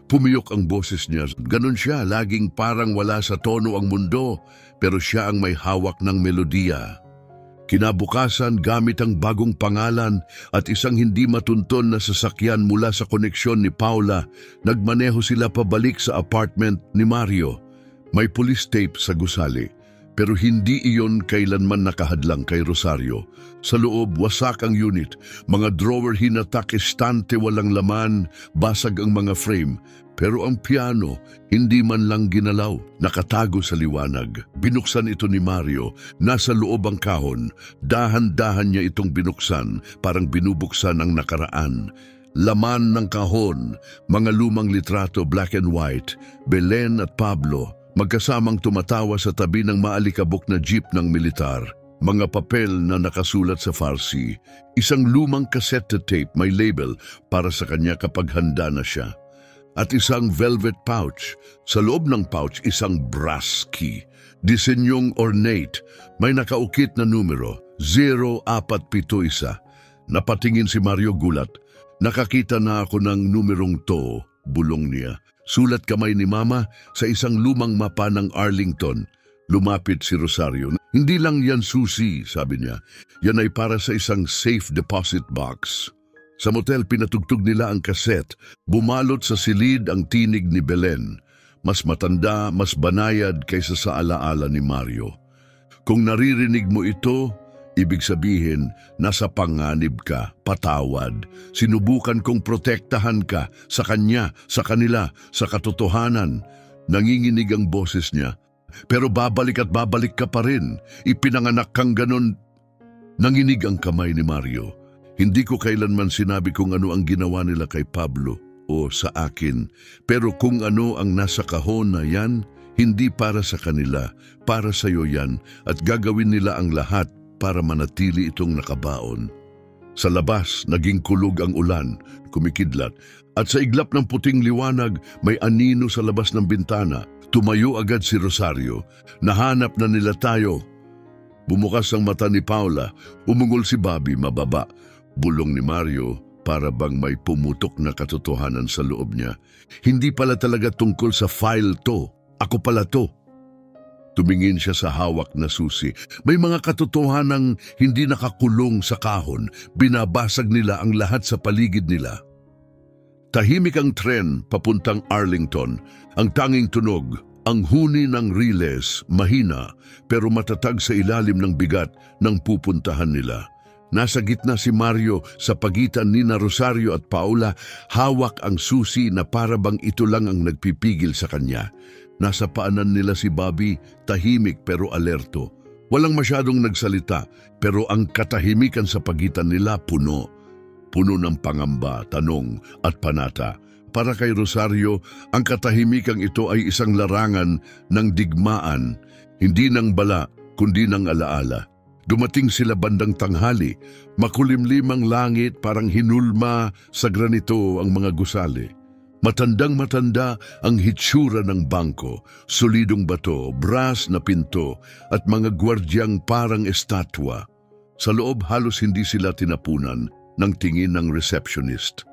Pumiyok ang boses niya. Ganon siya, laging parang wala sa tono ang mundo, pero siya ang may hawak ng melodiya. Kinabukasan, gamit ang bagong pangalan at isang hindi matunton na sasakyan mula sa koneksyon ni Paula, nagmaneho sila pabalik sa apartment ni Mario. May police tape sa gusali, pero hindi iyon kailanman nakahadlang kay Rosario. Sa loob, wasak ang unit. Mga drawer hinatak, estante walang laman, basag ang mga frame. Pero ang piano, hindi man lang ginalaw, nakatago sa liwanag. Binuksan ito ni Mario, nasa loob ang kahon. Dahan-dahan niya itong binuksan, parang binubuksan ang nakaraan. Laman ng kahon, mga lumang litrato black and white, Belen at Pablo, magkasamang tumatawa sa tabi ng maalikabok na jeep ng militar. Mga papel na nakasulat sa Farsi. Isang lumang cassette tape may label para sa kanya kapag handa na siya. At isang velvet pouch. Sa loob ng pouch, isang brass key. Disenyong ornate. May nakaukit na numero, 0471. Napatingin si Mario gulat. Nakakita na ako ng numerong to, bulong niya. Sulat kamay ni Mama sa isang lumang mapa ng Arlington. Lumapit si Rosario. Hindi lang yan susi, sabi niya. Yan ay para sa isang safe deposit box. Sa motel, pinatugtog nila ang kaset. Bumalot sa silid ang tinig ni Belen. Mas matanda, mas banayad kaysa sa alaala ni Mario. Kung naririnig mo ito, ibig sabihin, nasa panganib ka, patawad. Sinubukan kong protektahan ka sa kanya, sa kanila, sa katotohanan. Nanginginig ang boses niya. Pero babalik at babalik ka pa rin. Ipinanganak kang ganon. Nanginig ang kamay ni Mario. Hindi ko kailanman sinabi kung ano ang ginawa nila kay Pablo o sa akin. Pero kung ano ang nasa kahon na yan, hindi para sa kanila, para sa iyo yan. At gagawin nila ang lahat para manatili itong nakabaon. Sa labas, naging kulog ang ulan, kumikidlat. At sa iglap ng puting liwanag, may anino sa labas ng bintana. Tumayo agad si Rosario. Nahanap na nila tayo. Bumukas ang mata ni Paula. Umungol si Bobby mababa. Bulong ni Mario para bang may pumutok na katotohanan sa loob niya. Hindi pala talaga tungkol sa file to. Ako pala to. Tumingin siya sa hawak na susi. May mga katotohanang hindi nakakulong sa kahon. Binabasag nila ang lahat sa paligid nila. Tahimik ang tren papuntang Arlington. Ang tanging tunog, ang huni ng riles, mahina pero matatag sa ilalim ng bigat ng pupuntahan nila. Nasa gitna si Mario sa pagitan ni Rosario at Paula, hawak ang susi na para bang ito lang ang nagpipigil sa kanya. Nasa paanan nila si Bobby, tahimik pero alerto. Walang masyadong nagsalita, pero ang katahimikan sa pagitan nila puno. Puno ng pangamba, tanong at panata. Para kay Rosario, ang katahimikang ito ay isang larangan ng digmaan, hindi ng bala, kundi ng alaala. Dumating sila bandang tanghali, makulimlimang langit parang hinulma sa granito ang mga gusali. Matandang-matanda ang hitsura ng bangko, solidong bato, brass na pinto at mga gwardyang parang estatwa. Sa loob halos hindi sila tinapunan ng tingin ng receptionist.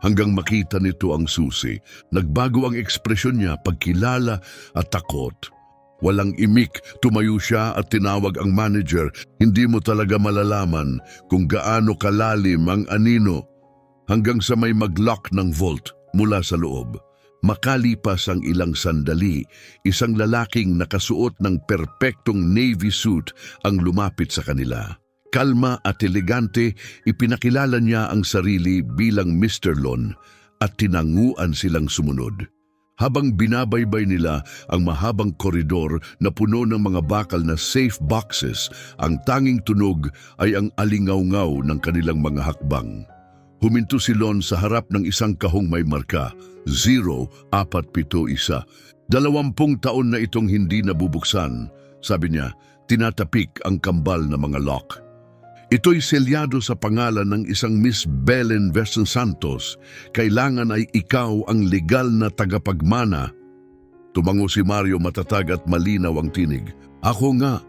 Hanggang makita nito ang susi, nagbago ang ekspresyon niya, pagkilala at takot. Walang imik, tumayo siya at tinawag ang manager. Hindi mo talaga malalaman kung gaano kalalim ang anino hanggang sa may mag-lock ng vault mula sa loob. Makalipas ang ilang sandali, isang lalaking nakasuot ng perpektong navy suit ang lumapit sa kanila. Kalma at elegante, ipinakilala niya ang sarili bilang Mr. Lon at tinanguan silang sumunod. Habang binabaybay nila ang mahabang koridor na puno ng mga bakal na safe boxes, ang tanging tunog ay ang alingaw-ngaw ng kanilang mga hakbang. Huminto si Lon sa harap ng isang kahong may marka, 0471. 20 taon na itong hindi nabubuksan, sabi niya, tinatapik ang kambal na mga lock. Ito'y selyado sa pangalan ng isang Miss Belen Verson Santos. Kailangan ay ikaw ang legal na tagapagmana. Tumango si Mario, matatag at malinaw ang tinig. Ako nga.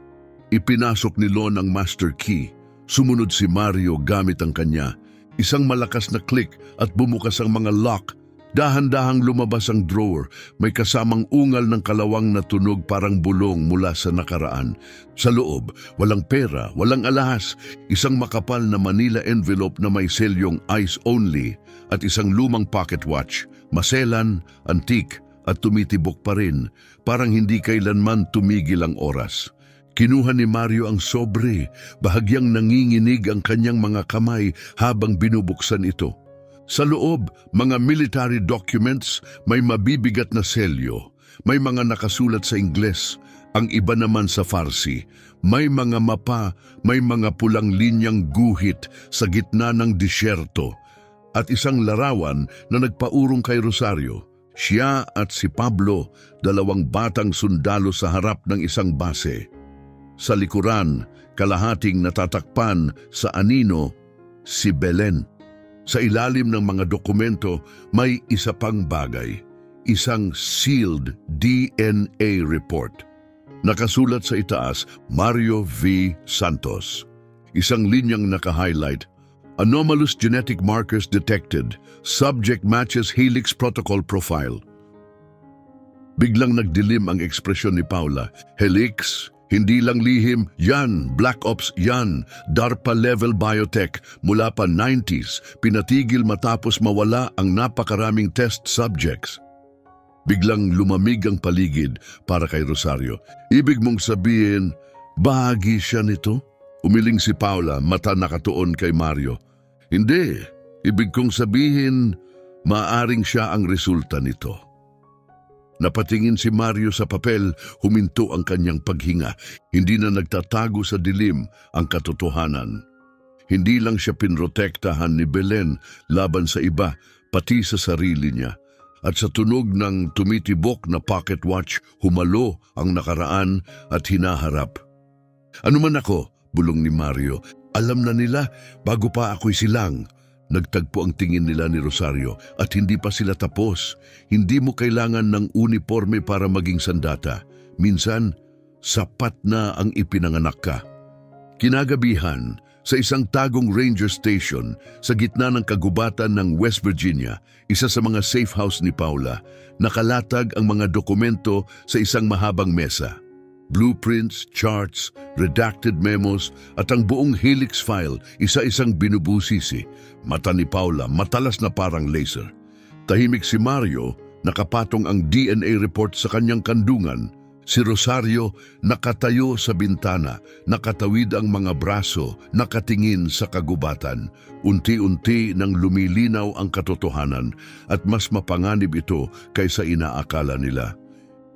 Ipinasok ni Lon ang master key. Sumunod si Mario gamit ang kanya. Isang malakas na click at bumukas ang mga lock. Dahan-dahang lumabas ang drawer. May kasamang ungal ng kalawang na tunog parang bulong mula sa nakaraan. Sa loob, walang pera, walang alahas. Isang makapal na Manila envelope na may selyong eyes only at isang lumang pocket watch. Maselan, antique at tumitibok pa rin. Parang hindi kailanman tumigil ang oras. Kinuha ni Mario ang sobre. Bahagyang nanginginig ang kanyang mga kamay habang binubuksan ito. Sa loob, mga military documents, may mabibigat na selyo. May mga nakasulat sa Ingles, ang iba naman sa Farsi. May mga mapa, may mga pulang linyang guhit sa gitna ng disyerto. At isang larawan na nagpaurong kay Rosario. Siya at si Pablo, dalawang batang sundalo sa harap ng isang base. Sa likuran, kalahating natatakpan sa anino, si Belen. Sa ilalim ng mga dokumento, may isa pang bagay, isang sealed DNA report. Nakasulat sa itaas, Mario V. Santos. Isang linyang naka-highlight, anomalous genetic markers detected, subject matches Helix protocol profile. Biglang nagdilim ang ekspresyon ni Paula. Helix? Hindi lang lihim, yan, Black Ops yan, DARPA-level biotech mula pa 90s, pinatigil matapos mawala ang napakaraming test subjects. Biglang lumamig ang paligid para kay Rosario. Ibig mong sabihin, bahagi siya nito? Umiling si Paula, mata nakatuon kay Mario. Hindi, ibig kong sabihin, maaring siya ang resulta nito. Napatingin si Mario sa papel, huminto ang kanyang paghinga. Hindi na nagtatago sa dilim ang katotohanan. Hindi lang siya pinrotektahan ni Belen laban sa iba, pati sa sarili niya. At sa tunog ng tumitibok na pocket watch, humalo ang nakaraan at hinaharap. Ano man ako, bulong ni Mario, alam na nila bago pa ako'y silang. Nagtagpo ang tingin nila ni Rosario at hindi pa sila tapos. Hindi mo kailangan ng uniforme para maging sandata. Minsan, sapat na ang ipinanganak ka. Kinagabihan, sa isang tagong ranger station sa gitna ng kagubatan ng West Virginia, isa sa mga safe house ni Paula, nakalatag ang mga dokumento sa isang mahabang mesa. Blueprints, charts, redacted memos at ang buong Helix file, isa-isang binubusisi. Mata ni Paula, matalas na parang laser. Tahimik si Mario, nakapatong ang DNA report sa kanyang kandungan. Si Rosario, nakatayo sa bintana, nakatawid ang mga braso, nakatingin sa kagubatan. Unti-unti nang lumilinaw ang katotohanan at mas mapanganib ito kaysa inaakala nila.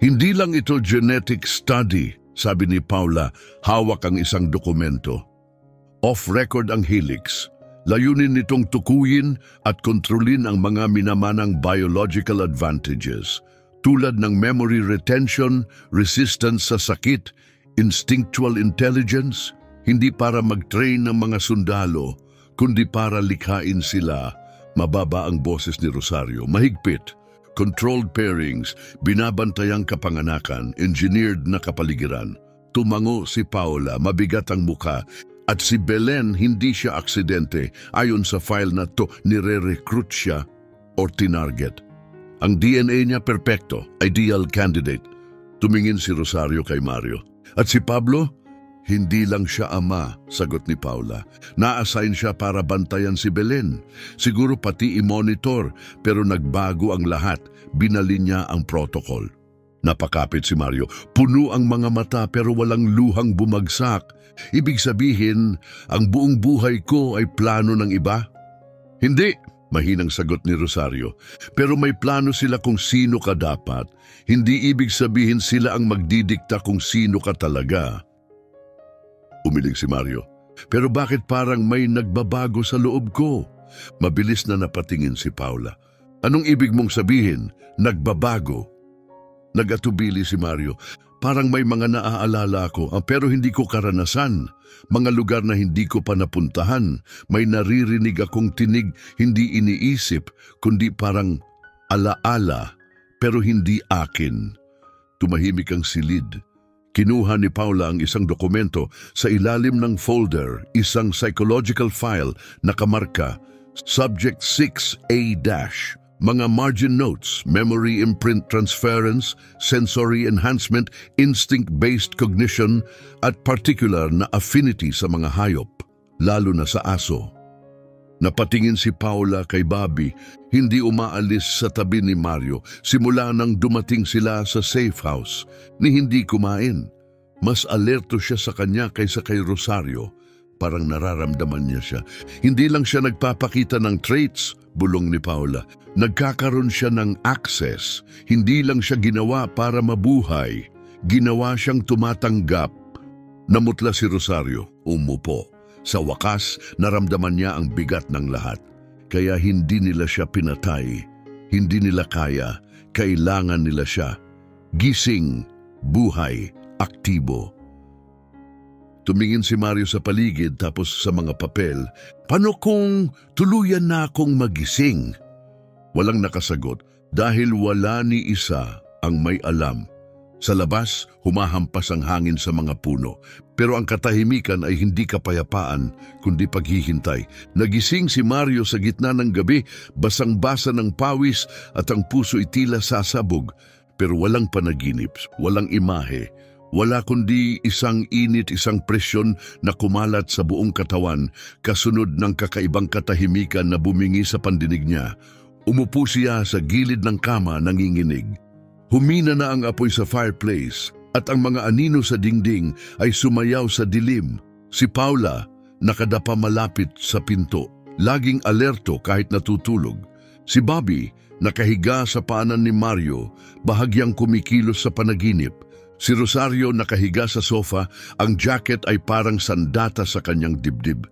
Hindi lang ito genetic study, sabi ni Paula, hawak ang isang dokumento. Off-record ang Helix. Layunin nitong tukuyin at kontrolin ang mga minamanang biological advantages, tulad ng memory retention, resistance sa sakit, instinctual intelligence, hindi para mag-train ng mga sundalo, kundi para likhain sila. Mababa ang boses ni Rosario, mahigpit. Controlled pairings, binabantayang kapanganakan, engineered na kapaligiran. Tumango si Paula, mabigat ang muka, at si Belen hindi siya aksidente. Ayon sa file na to, nire-recruit siya or tinarget. Ang DNA niya perpekto, ideal candidate. Tumingin si Rosario kay Mario. At si Pablo? Hindi lang siya ama, sagot ni Paula. Na-assign siya para bantayan si Belen. Siguro pati i-monitor, pero nagbago ang lahat. Binalin niya ang protocol. Napakapit si Mario. Puno ang mga mata pero walang luhang bumagsak. Ibig sabihin, ang buong buhay ko ay plano ng iba? Hindi, mahinang sagot ni Rosario. Pero may plano sila kung sino ka dapat. Hindi ibig sabihin sila ang magdidikta kung sino ka talaga. Umiling si Mario. Pero bakit parang may nagbabago sa loob ko? Mabilis na napatingin si Paula. Anong ibig mong sabihin? Nagbabago? Nagatubili si Mario. Parang may mga naaalala ko, pero hindi ko karanasan. Mga lugar na hindi ko pa napuntahan. May naririnig akong tinig, hindi iniisip, kundi parang alaala, pero hindi akin. Tumahimik ang silid. Kinuha ni Paula ang isang dokumento sa ilalim ng folder, isang psychological file na kamarka, Subject 6A-, mga margin notes, memory imprint transference, sensory enhancement, instinct-based cognition, at particular na affinity sa mga hayop, lalo na sa aso. Napatingin si Paula kay Bobby, hindi umaalis sa tabi ni Mario simula nang dumating sila sa safe house ni hindi kumain. Mas alerto siya sa kanya kaysa kay Rosario. Parang nararamdaman niya siya. Hindi lang siya nagpapakita ng traits, bulong ni Paula. Nagkakaroon siya ng access. Hindi lang siya ginawa para mabuhay. Ginawa siyang tumatanggap. Namutla si Rosario, umupo. Sa wakas, naramdaman niya ang bigat ng lahat. Kaya hindi nila siya pinatay. Hindi nila kaya. Kailangan nila siya. Gising, buhay, aktibo. Tumingin si Mario sa paligid tapos sa mga papel. Paano kung tuluyan na akong magising? Walang nakasagot dahil wala ni isa ang may alam. Sa labas, humahampas ang hangin sa mga puno. Pero ang katahimikan ay hindi kapayapaan, kundi paghihintay. Nagising si Mario sa gitna ng gabi, basang-basa ng pawis at ang puso tila sasabog. Pero walang panaginip, walang imahe. Wala kundi isang init, isang presyon na kumalat sa buong katawan, kasunod ng kakaibang katahimikan na bumingi sa pandinig niya. Umupo siya sa gilid ng kama nanginginig. Humina na ang apoy sa fireplace at ang mga anino sa dingding ay sumayaw sa dilim. Si Paula nakadapa malapit sa pinto, laging alerto kahit natutulog. Si Bobby nakahiga sa paanan ni Mario, bahagyang kumikilos sa panaginip. Si Rosario nakahiga sa sofa, ang jacket ay parang sandata sa kanyang dibdib.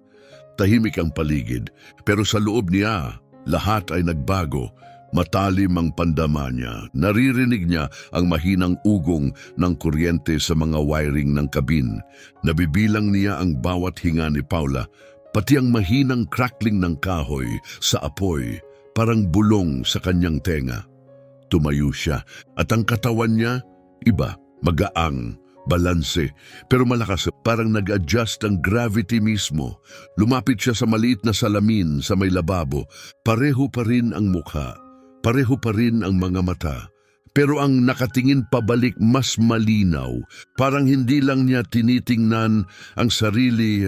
Tahimik ang paligid, pero sa loob niya, lahat ay nagbago. Matalim ang pandama niya. Naririnig niya ang mahinang ugong ng kuryente sa mga wiring ng kabin. Nabibilang niya ang bawat hinga ni Paula, pati ang mahinang crackling ng kahoy sa apoy, parang bulong sa kanyang tenga. Tumayo siya at ang katawan niya, iba, magaang, balanse, pero malakas, parang nag-adjust ang gravity mismo. Lumapit siya sa maliit na salamin sa may lababo. Pareho pa rin ang mukha. Pareho pa rin ang mga mata, pero ang nakatingin pabalik mas malinaw. Parang hindi lang niya tinitingnan ang sarili,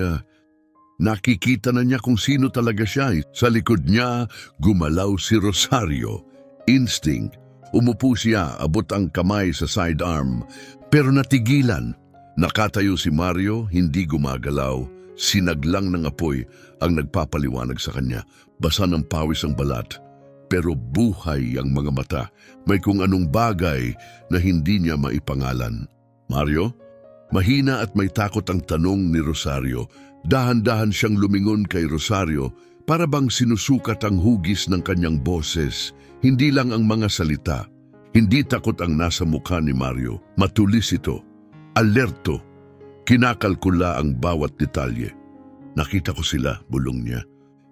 nakikita na niya kung sino talaga siya. Sa likod niya, gumalaw si Rosario. Instinct. Umupo siya, abot ang kamay sa sidearm, pero natigilan. Nakatayo si Mario, hindi gumagalaw. Sinaglang ng apoy ang nagpapaliwanag sa kanya. Basa ng pawis ang balat. Pero buhay ang mga mata. May kung anong bagay na hindi niya maipangalan. Mario? Mahina at may takot ang tanong ni Rosario. Dahan-dahan siyang lumingon kay Rosario para bang sinusukat ang hugis ng kanyang boses. Hindi lang ang mga salita. Hindi takot ang nasa mukha ni Mario. Matulis ito. Alerto. Kinakalkula ang bawat detalye. Nakita ko sila, bulong niya.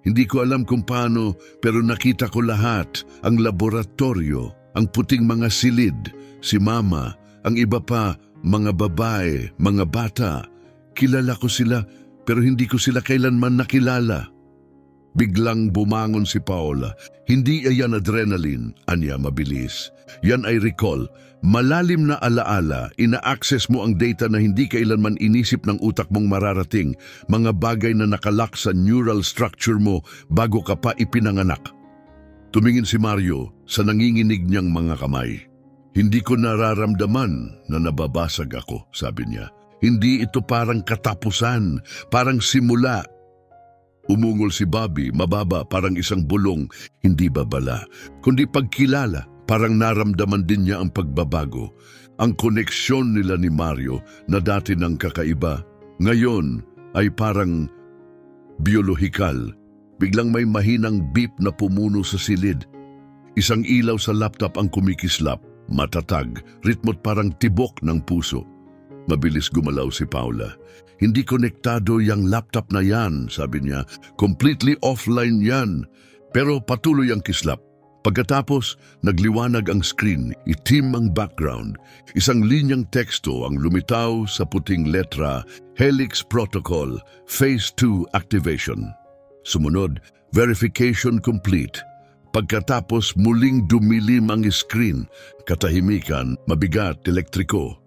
Hindi ko alam kung paano, pero nakita ko lahat. Ang laboratorio, ang puting mga silid, si Mama, ang iba pa, mga babae, mga bata. Kilala ko sila, pero hindi ko sila kailanman nakilala. Biglang bumangon si Paula. Hindi yan adrenaline, anya mabilis. Yan ay recall. Malalim na alaala, ina-access mo ang data na hindi kailanman inisip ng utak mong mararating, mga bagay na nakalak sa neural structure mo bago ka pa ipinanganak. Tumingin si Mario sa nanginginig niyang mga kamay. Hindi ko nararamdaman na nababasag ako, sabi niya. Hindi ito parang katapusan, parang simula. Umungol si Bobby, mababa, parang isang bulong, hindi babala, kundi pagkilala. Parang naramdaman din niya ang pagbabago. Ang koneksyon nila ni Mario na dati ng kakaiba, ngayon ay parang biolohikal. Biglang may mahinang beep na pumuno sa silid. Isang ilaw sa laptop ang kumikislap, matatag, ritmo't parang tibok ng puso. Mabilis gumalaw si Paula. Hindi konektado yung laptop na yan, sabi niya. Completely offline yan. Pero patuloy ang kislap. Pagkatapos, nagliwanag ang screen, itim ang background. Isang linyang teksto ang lumitaw sa puting letra, Helix Protocol, Phase 2 Activation. Sumunod, verification complete. Pagkatapos muling dumilim ang screen, katahimikan, mabigat, elektriko.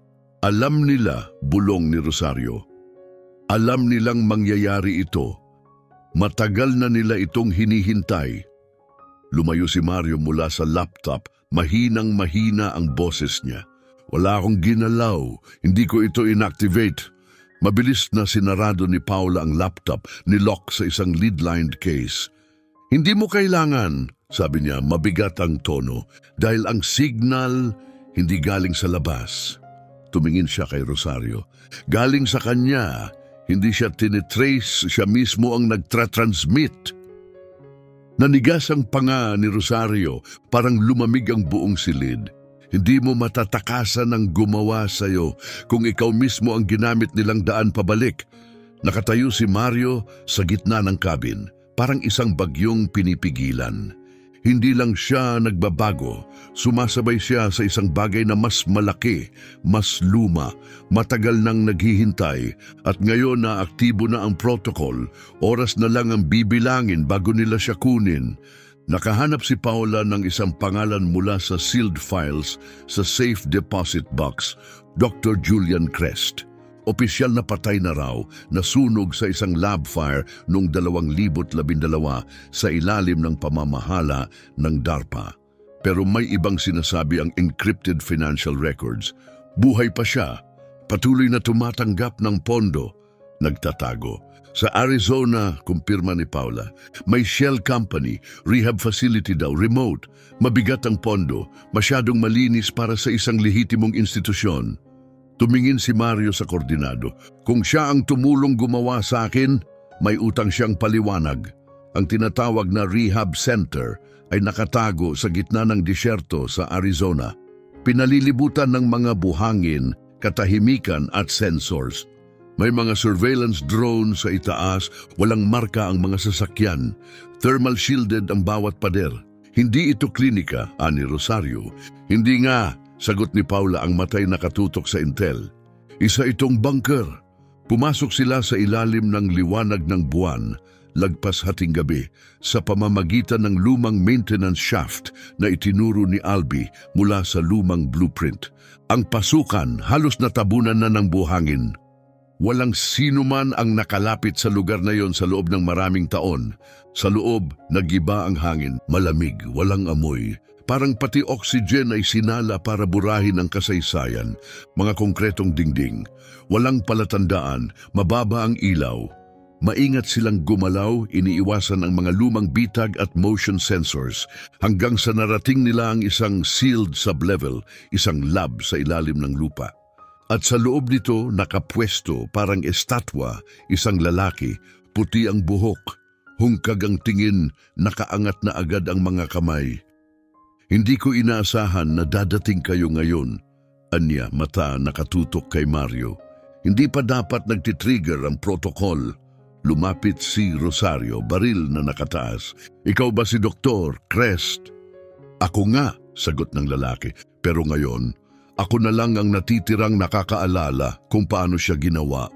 Alam nila, bulong ni Rosario. Alam nilang mangyayari ito. Matagal na nila itong hinihintay. Lumayo si Mario mula sa laptop, mahinang-mahina ang boses niya. Wala akong ginalaw, hindi ko ito inactivate. Mabilis na sinarado ni Paula ang laptop, nilock sa isang lead-lined case. Hindi mo kailangan, sabi niya, mabigat ang tono, dahil ang signal hindi galing sa labas. Tumingin siya kay Rosario. Galing sa kanya, hindi siya tinitrace, siya mismo ang nagtra-transmit. Nanigas ang panga ni Rosario, parang lumamig ang buong silid. Hindi mo matatakasan ang gumawa sa'yo kung ikaw mismo ang ginamit nilang daan pabalik. Nakatayo si Mario sa gitna ng cabin, parang isang bagyong pinipigilan. Hindi lang siya nagbabago, sumasabay siya sa isang bagay na mas malaki, mas luma, matagal nang naghihintay at ngayon na aktibo na ang protocol, oras na lang ang bibilangin bago nila siya kunin. Nakahanap si Paula ng isang pangalan mula sa sealed files sa safe deposit box, Dr. Julian Crest. Opisyal na patay na raw, nasunog sa isang lab fire noong 2012 sa ilalim ng pamamahala ng DARPA. Pero may ibang sinasabi ang encrypted financial records. Buhay pa siya, patuloy na tumatanggap ng pondo, nagtatago. Sa Arizona, kumpirma ni Paula, may shell company, rehab facility daw, remote. Mabigat ang pondo, masyadong malinis para sa isang lehitimong institusyon. Tumingin si Mario sa koordinado. Kung siya ang tumulong gumawa sa akin, may utang siyang paliwanag. Ang tinatawag na rehab center ay nakatago sa gitna ng disyerto sa Arizona. Pinalilibutan ng mga buhangin, katahimikan at sensors. May mga surveillance drone sa itaas, walang marka ang mga sasakyan. Thermal shielded ang bawat pader. Hindi ito klinika, ani Rosario. Hindi nga. Sagot ni Paula ang matay nakatutok sa intel. Isa itong bunker. Pumasok sila sa ilalim ng liwanag ng buwan, lagpas hating gabi, sa pamamagitan ng lumang maintenance shaft na itinuro ni Albi mula sa lumang blueprint. Ang pasukan halos natabunan na ng buhangin. Walang sino man ang nakalapit sa lugar na yon sa loob ng maraming taon. Sa loob, nag-iba ang hangin, malamig, walang amoy. Parang pati oxygen ay sinala para burahin ang kasaysayan, mga konkretong dingding. Walang palatandaan, mababa ang ilaw. Maingat silang gumalaw, iniiwasan ang mga lumang bitag at motion sensors hanggang sa narating nila ang isang sealed sublevel, isang lab sa ilalim ng lupa. At sa loob nito nakapwesto parang estatwa, isang lalaki, puti ang buhok, hungkag ang tingin, nakaangat na agad ang mga kamay. Hindi ko inaasahan na dadating kayo ngayon, anya mata nakatutok kay Mario. Hindi pa dapat nagtitrigger ang protocol. Lumapit si Rosario, baril na nakataas. Ikaw ba si Dr. Crest? Ako nga, sagot ng lalaki. Pero ngayon, ako na lang ang natitirang nakakaalala kung paano siya ginawa.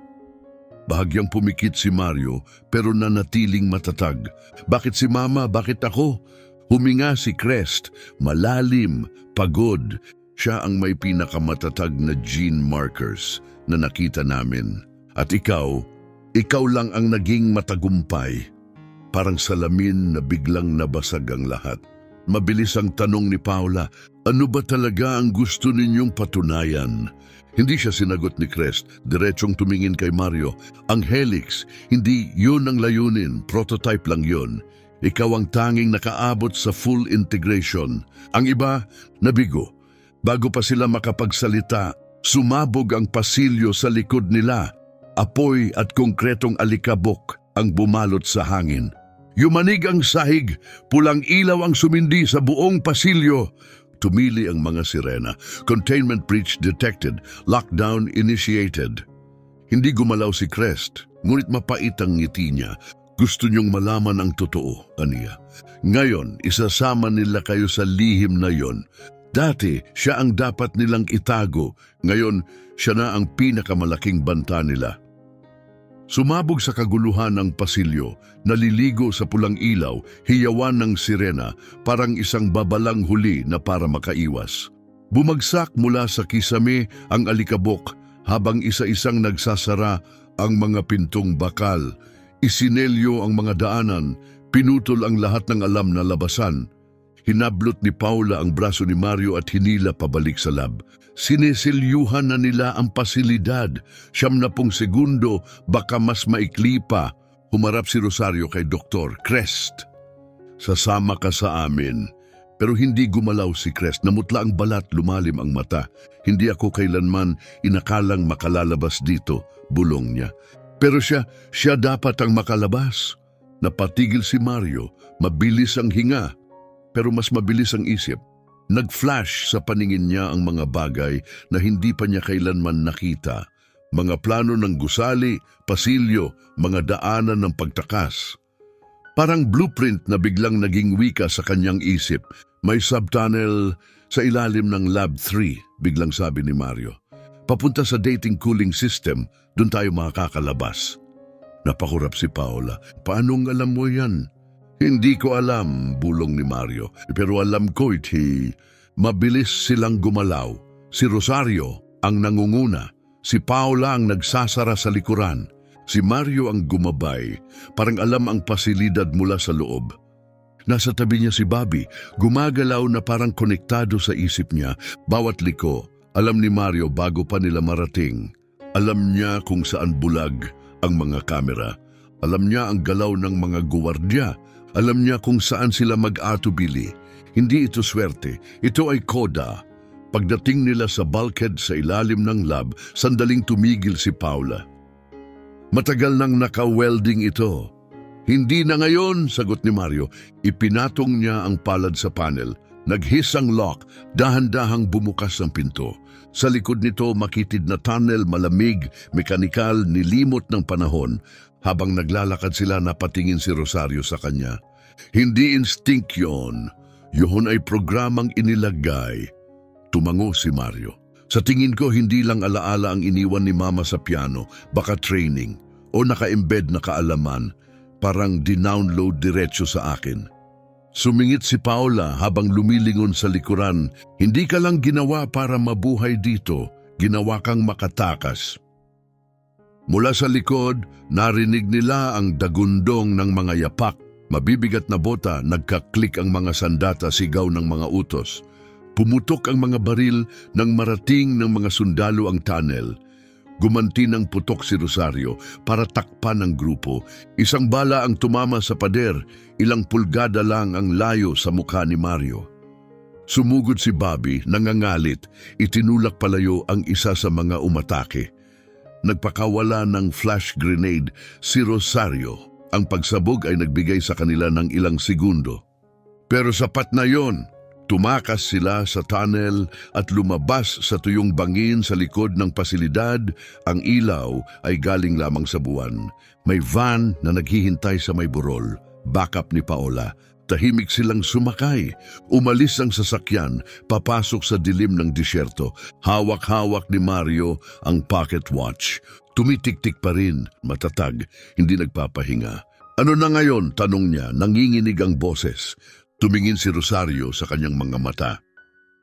Bahagyang pumikit si Mario pero nanatiling matatag. Bakit si Mama? Bakit ako? Huminga si Crest, malalim, pagod. Siya ang may pinakamatatag na gene markers na nakita namin. At ikaw lang ang naging matagumpay. Parang salamin na biglang nabasag ang lahat. Mabilis ang tanong ni Paula, ano ba talaga ang gusto ninyong patunayan? Hindi siya sinagot ni Crest, diretsong tumingin kay Mario. Ang helix, hindi yun ang layunin, prototype lang yun. Ikaw ang tanging nakaabot sa full integration. Ang iba, nabigo. Bago pa sila makapagsalita, sumabog ang pasilyo sa likod nila. Apoy at konkretong alikabok ang bumalot sa hangin. Yumanig ang sahig, pulang ilaw ang sumindi sa buong pasilyo. Tumili ang mga sirena. Containment breach detected. Lockdown initiated. Hindi gumalaw si Crest, ngunit mapait ang ngiti niya. Gusto niyong malaman ang totoo, aniya. Ngayon, isasama nila kayo sa lihim na yon. Dati, siya ang dapat nilang itago. Ngayon, siya na ang pinakamalaking banta nila. Sumabog sa kaguluhan ng pasilyo, naliligo sa pulang ilaw, hiyawan ng sirena, parang isang babalang huli na para makaiwas. Bumagsak mula sa kisame ang alikabok habang isa-isang nagsasara ang mga pintong bakal. Isinelyo ang mga daanan, pinutol ang lahat ng alam na labasan. Hinablot ni Paula ang braso ni Mario at hinila pabalik sa lab. Sinisilyuhan na nila ang pasilidad. 70 segundo, baka mas maikli pa. Humarap si Rosario kay Dr. Crest. Sasama ka sa amin. Pero hindi gumalaw si Crest. Namutla ang balat, lumalim ang mata. Hindi ako kailanman inakalang makalalabas dito, bulong niya. Pero siya dapat ang makalabas. Napatigil si Mario, mabilis ang hinga, pero mas mabilis ang isip. Nag-flash sa paningin niya ang mga bagay na hindi pa niya kailanman nakita. Mga plano ng gusali, pasilyo, mga daanan ng pagtakas. Parang blueprint na biglang naging wika sa kanyang isip. May subtunnel sa ilalim ng Lab 3, biglang sabi ni Mario. Papunta sa dating cooling system, doon tayo makakalabas. Napakurap si Paula. Paanong alam mo yan? Hindi ko alam, bulong ni Mario. Pero alam ko mabilis silang gumalaw. Si Rosario ang nangunguna. Si Paula ang nagsasara sa likuran. Si Mario ang gumabay. Parang alam ang pasilidad mula sa loob. Nasa tabi niya si Bobby. Gumagalaw na parang konektado sa isip niya. Bawat liko, alam ni Mario bago pa nila marating. Alam niya kung saan bulag ang mga kamera. Alam niya ang galaw ng mga guwardya. Alam niya kung saan sila mag-atubili. Hindi ito swerte. Ito ay koda. Pagdating nila sa bulkhead sa ilalim ng lab, sandaling tumigil si Paula. Matagal nang naka-welding ito. Hindi na ngayon, sagot ni Mario. Ipinatong niya ang palad sa panel. Nag-hiss ang lock, dahan-dahang bumukas ang pinto. Sa likod nito makitid na tunnel, malamig, mekanikal, nilimot ng panahon. Habang naglalakad sila, napatingin si Rosario sa kanya. Hindi instinct yon. Yun ay programang inilagay. Tumango si Mario. Sa tingin ko, hindi lang alaala ang iniwan ni Mama sa piano, baka training o naka-embed na kaalaman, parang dinownload diretso sa akin. Sumingit si Paula habang lumilingon sa likuran. Hindi ka lang ginawa para mabuhay dito, ginawa kang makatakas. Mula sa likod, narinig nila ang dagundong ng mga yapak. Mabibigat na bota, nagkaklik ang mga sandata, sigaw ng mga utos. Pumutok ang mga baril nang marating ng mga sundalo ang tunnel. Gumanti ng putok si Rosario para takpan ang grupo. Isang bala ang tumama sa pader, ilang pulgada lang ang layo sa mukha ni Mario. Sumugod si Bobby, nangangalit, itinulak palayo ang isa sa mga umatake. Nagpakawala ng flash grenade si Rosario. Ang pagsabog ay nagbigay sa kanila ng ilang segundo. Pero sapat na yon. Tumakas sila sa tunnel at lumabas sa tuyong bangin sa likod ng pasilidad. Ang ilaw ay galing lamang sa buwan. May van na naghihintay sa may burol. Backup ni Paola. Tahimik silang sumakay. Umalis ang sasakyan, papasok sa dilim ng disyerto. Hawak-hawak ni Mario ang pocket watch. Tumitik-tik pa rin, matatag, hindi nagpapahinga. Ano na ngayon? Tanong niya, nanginginig ang boses. Tumingin si Rosario sa kanyang mga mata.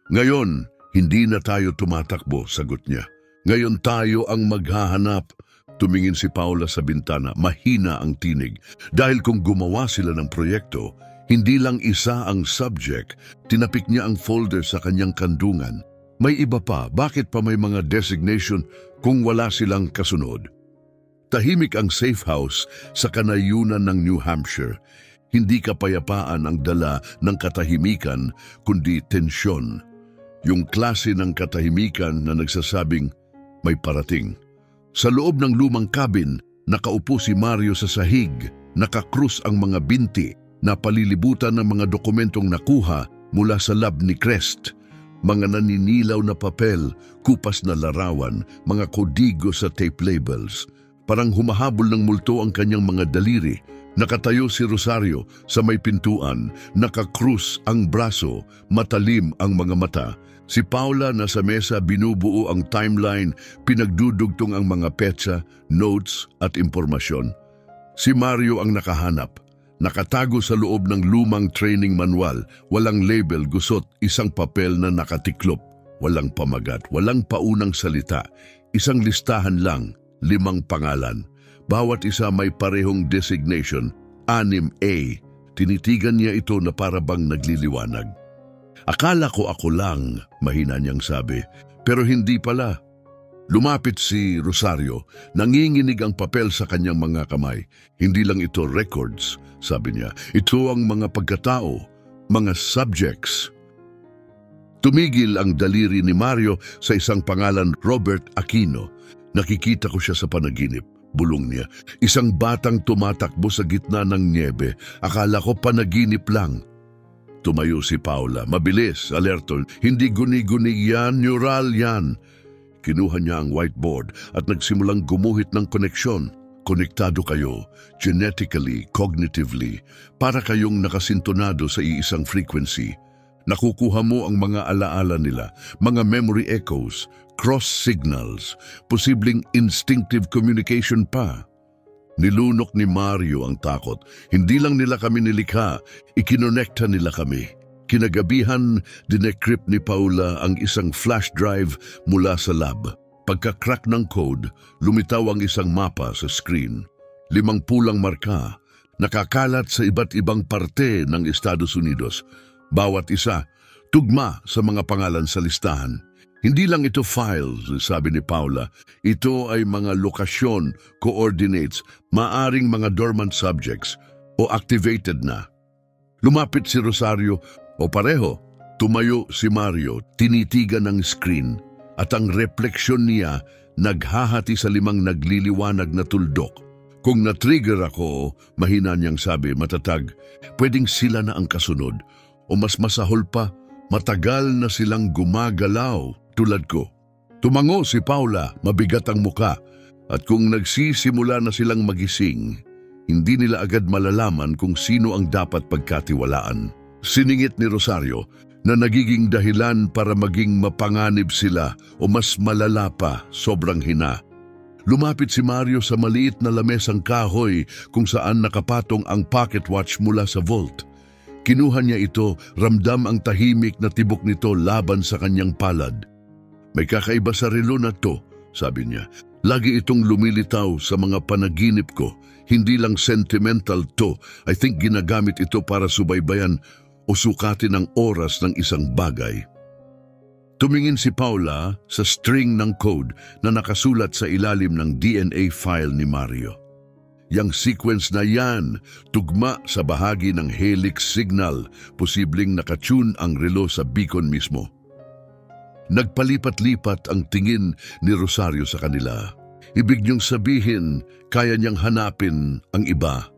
Ngayon, hindi na tayo tumatakbo, sagot niya. Ngayon tayo ang maghahanap. Tumingin si Paula sa bintana, mahina ang tinig. Dahil kung gumawa sila ng proyekto, hindi lang isa ang subject, tinapik niya ang folder sa kanyang kandungan. May iba pa, bakit pa may mga designation kung wala silang kasunod? Tahimik ang safe house sa kanayunan ng New Hampshire. Hindi kapayapaan ang dala ng katahimikan, kundi tensyon. Yung klase ng katahimikan na nagsasabing may parating. Sa loob ng lumang cabin, nakaupo si Mario sa sahig, nakakrus ang mga binti, napalilibutan ng mga dokumentong nakuha mula sa lab ni Crest. Mga naninilaw na papel, kupas na larawan, mga kodigo sa tape labels. Parang humahabol ng multo ang kanyang mga daliri. Nakatayo si Rosario sa may pintuan, nakakrus ang braso, matalim ang mga mata. Si Paula nasa mesa binubuo ang timeline, pinagdudugtong ang mga petsa, notes at impormasyon. Si Mario ang nakahanap, nakatago sa loob ng lumang training manual, walang label, gusot, isang papel na nakatiklop, walang pamagat, walang paunang salita, isang listahan lang, 5 pangalan. Bawat isa may parehong designation, 6A. Tinitigan niya ito na para bang nagliliwanag. Akala ko ako lang, mahina niyang sabi, pero hindi pala. Lumapit si Rosario, nanginginig ang papel sa kanyang mga kamay. Hindi lang ito records, sabi niya. Ito ang mga pagkatao, mga subjects. Tumigil ang daliri ni Mario sa isang pangalan, Robert Aquino. Nakikita ko siya sa panaginip. Bulong niya. Isang batang tumatakbo sa gitna ng niebe. Akala ko panaginip lang. Tumayo si Paula. Mabilis, alerto. Hindi guni-guni yan, neural yan. Kinuha niya ang whiteboard at nagsimulang gumuhit ng koneksyon. Konektado kayo, genetically, cognitively, para kayong nakasintonado sa iisang frequency. Nakukuha mo ang mga alaala nila, mga memory echoes, cross signals, posibleng instinctive communication pa. Nilunok ni Mario ang takot. Hindi lang nila kami nilikha, ikinonekta nila kami. Kinagabihan, dinecrypt ni Paula ang isang flash drive mula sa lab. Pagka-crack ng code, lumitaw ang isang mapa sa screen. 5 pulang marka, nakakalat sa iba't ibang parte ng Estados Unidos. Bawat isa, tugma sa mga pangalan sa listahan. Hindi lang ito files, sabi ni Paula. Ito ay mga lokasyon, coordinates, maaring mga dormant subjects o activated na. Lumapit si Rosario o pareho. Tumayo si Mario, tinitigan ng screen at ang refleksyon niya naghahati sa 5 nagliliwanag na tuldok. Kung na-trigger ako, mahina niyang sabi, matatag, pwedeng sila na ang kasunod o mas masahol pa, matagal na silang gumagalaw. Tulad ko. Tumango si Paula, mabigat ang muka, at kung nagsisimula na silang magising, hindi nila agad malalaman kung sino ang dapat pagkatiwalaan. Siningit ni Rosario na nagiging dahilan para maging mapanganib sila o mas malala pa, sobrang hina. Lumapit si Mario sa maliit na lamesang kahoy kung saan nakapatong ang pocket watch mula sa vault. Kinuha niya ito, ramdam ang tahimik na tibok nito laban sa kanyang palad. May kakaiba sa relo na to, sabi niya. Lagi itong lumilitaw sa mga panaginip ko. Hindi lang sentimental to. I think ginagamit ito para subaybayan o sukatin ang oras ng isang bagay. Tumingin si Paula sa string ng code na nakasulat sa ilalim ng DNA file ni Mario. Yang sequence na yan, tugma sa bahagi ng helix signal, posibleng nakatune ang relo sa beacon mismo. Nagpalipat-lipat ang tingin ni Rosario sa kanila. Ibig niyong sabihin, kaya niyang hanapin ang iba.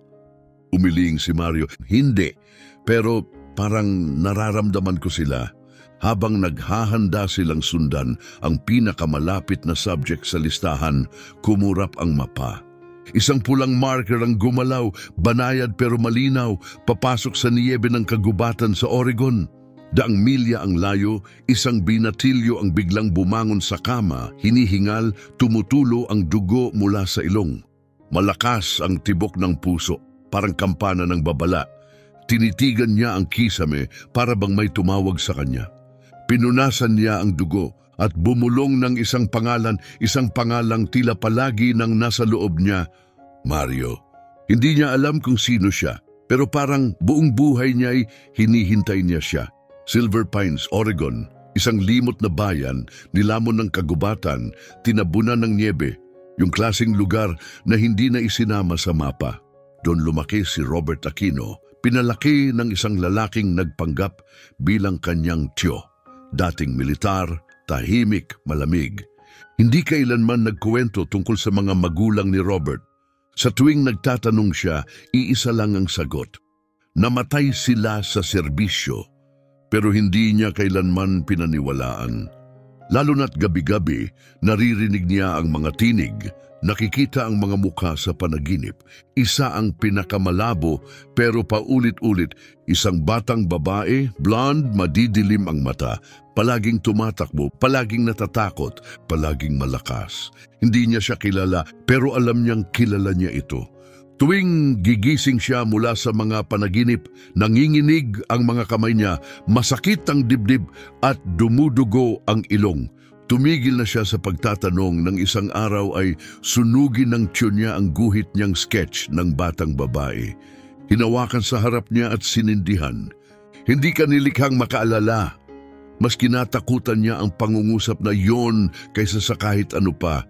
Umiling si Mario, hindi, pero parang nararamdaman ko sila. Habang naghahanda silang sundan ang pinakamalapit na subject sa listahan, kumurap ang mapa. Isang pulang marker ang gumalaw, banayad pero malinaw, papasok sa niyebe ng kagubatan sa Oregon. Daang milya ang layo, isang binatilyo ang biglang bumangon sa kama, hinihingal, tumutulo ang dugo mula sa ilong. Malakas ang tibok ng puso, parang kampana ng babala. Tinitigan niya ang kisame para bang may tumawag sa kanya. Pinunasan niya ang dugo at bumulong ng isang pangalang tila palagi nang nasa loob niya, Mario. Hindi niya alam kung sino siya, pero parang buong buhay niya ay hinihintay niya siya. Silver Pines, Oregon, isang limot na bayan, nilamon ng kagubatan, tinabunan ng niebe, yung klaseng lugar na hindi na isinama sa mapa. Doon lumaki si Robert Aquino, pinalaki ng isang lalaking nagpanggap bilang kanyang tiyo. Dating militar, tahimik, malamig. Hindi kailanman nagkuwento tungkol sa mga magulang ni Robert. Sa tuwing nagtatanong siya, iisa lang ang sagot. Namatay sila sa serbisyo. Pero hindi niya kailanman pinaniwalaan. Lalo na't gabi-gabi, naririnig niya ang mga tinig, Nakikita ang mga mukha sa panaginip. Isa ang pinakamalabo pero paulit-ulit. Isang batang babae, blonde, madidilim ang mata. Palaging tumatakbo, palaging natatakot, palaging malakas. Hindi niya siya kilala pero alam niyang kilala niya ito. Tuwing gigising siya mula sa mga panaginip, nanginginig ang mga kamay niya, masakit ang dibdib at dumudugo ang ilong. Tumigil na siya sa pagtatanong ng isang araw ay sunugin ng tiyon niya ang guhit niyang sketch ng batang babae. Hinawakan sa harap niya at sinindihan. Hindi ka nilikhang makaalala. Mas kinatakutan niya ang pangungusap na yon kaysa sa kahit ano pa.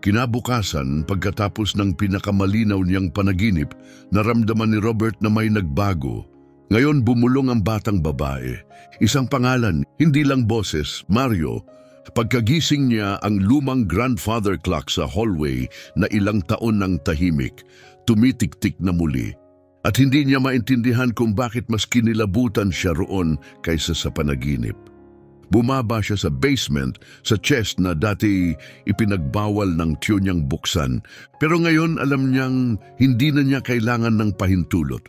Kinabukasan, pagkatapos ng pinakamalinaw niyang panaginip, naramdaman ni Robert na may nagbago. Ngayon bumulong ang batang babae. Isang pangalan, hindi lang boses, Mario. Pagkagising niya, ang lumang grandfather clock sa hallway na ilang taon nang tahimik, tumitik-tik na muli. At hindi niya maintindihan kung bakit mas kinilabutan siya roon kaysa sa panaginip. Bumaba siya sa basement, sa chest na dati ipinagbawal ng tiyo niyang buksan. Pero ngayon alam niyang hindi na niya kailangan ng pahintulot.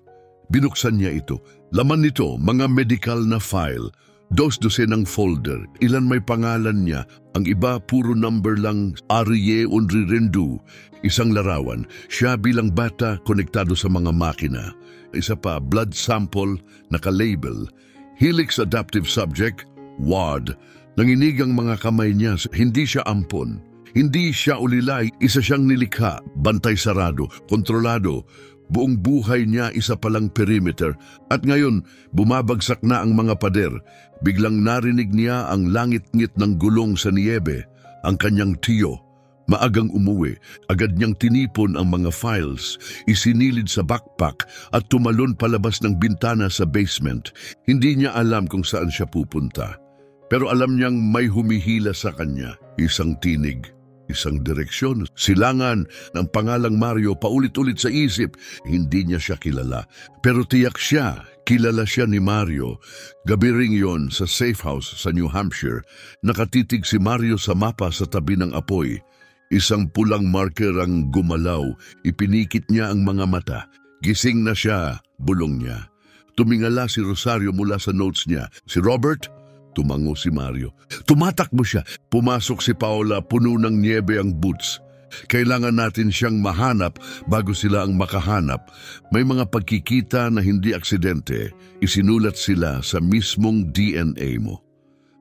Binuksan niya ito. Laman nito, mga medical na file. Dos-dosenang folder. Ilan may pangalan niya. Ang iba puro number lang. Arie Unrirendu. Isang larawan. Siya bilang bata konektado sa mga makina. Isa pa, blood sample, naka-label. Helix adaptive subject, Ward. Nanginig ang mga kamay niya. Hindi siya ampon. Hindi siya ulilay. Isa siyang nilikha. Bantay sarado. Kontrolado. Buong buhay niya isa palang perimeter. At ngayon, bumabagsak na ang mga pader. Biglang narinig niya ang langit-ngit ng gulong sa niyebe. Ang kanyang tiyo. Maagang umuwi. Agad niyang tinipon ang mga files. Isinilid sa backpack at tumalon palabas ng bintana sa basement. Hindi niya alam kung saan siya pupunta. Pero alam niyang may humihila sa kanya. Isang tinig, isang direksyon, silangan ng pangalang Mario paulit-ulit sa isip. Hindi niya siya kilala. Pero tiyak siya, kilala siya ni Mario. Gabi ring yon sa safe house sa New Hampshire. Nakatitig si Mario sa mapa sa tabi ng apoy. Isang pulang marker ang gumalaw. Ipinikit niya ang mga mata. Gising na siya, bulong niya. Tumingala si Rosario mula sa notes niya. Si Robert? Tumango si Mario. Tumatakbo siya. Pumasok si Paula, puno ng niebe ang boots. Kailangan natin siyang mahanap bago sila ang makahanap. May mga pagkikita na hindi aksidente. Isinulat sila sa mismong DNA mo.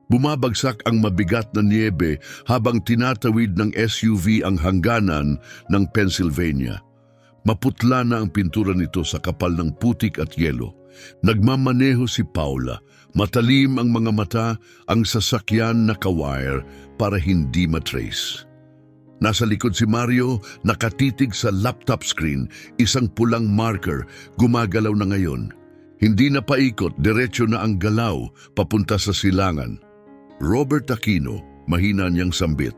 Bumabagsak ang mabigat na niebe habang tinatawid ng SUV ang hangganan ng Pennsylvania. Maputla na ang pintura nito sa kapal ng putik at yelo. Nagmamaneho si Paula. Matalim ang mga mata, ang sasakyan naka-wire para hindi matrace. Nasa likod si Mario, nakatitig sa laptop screen, isang pulang marker, gumagalaw na ngayon. Hindi na paikot, diretso na ang galaw, papunta sa silangan. Robert Aquino, mahina niyang sambit.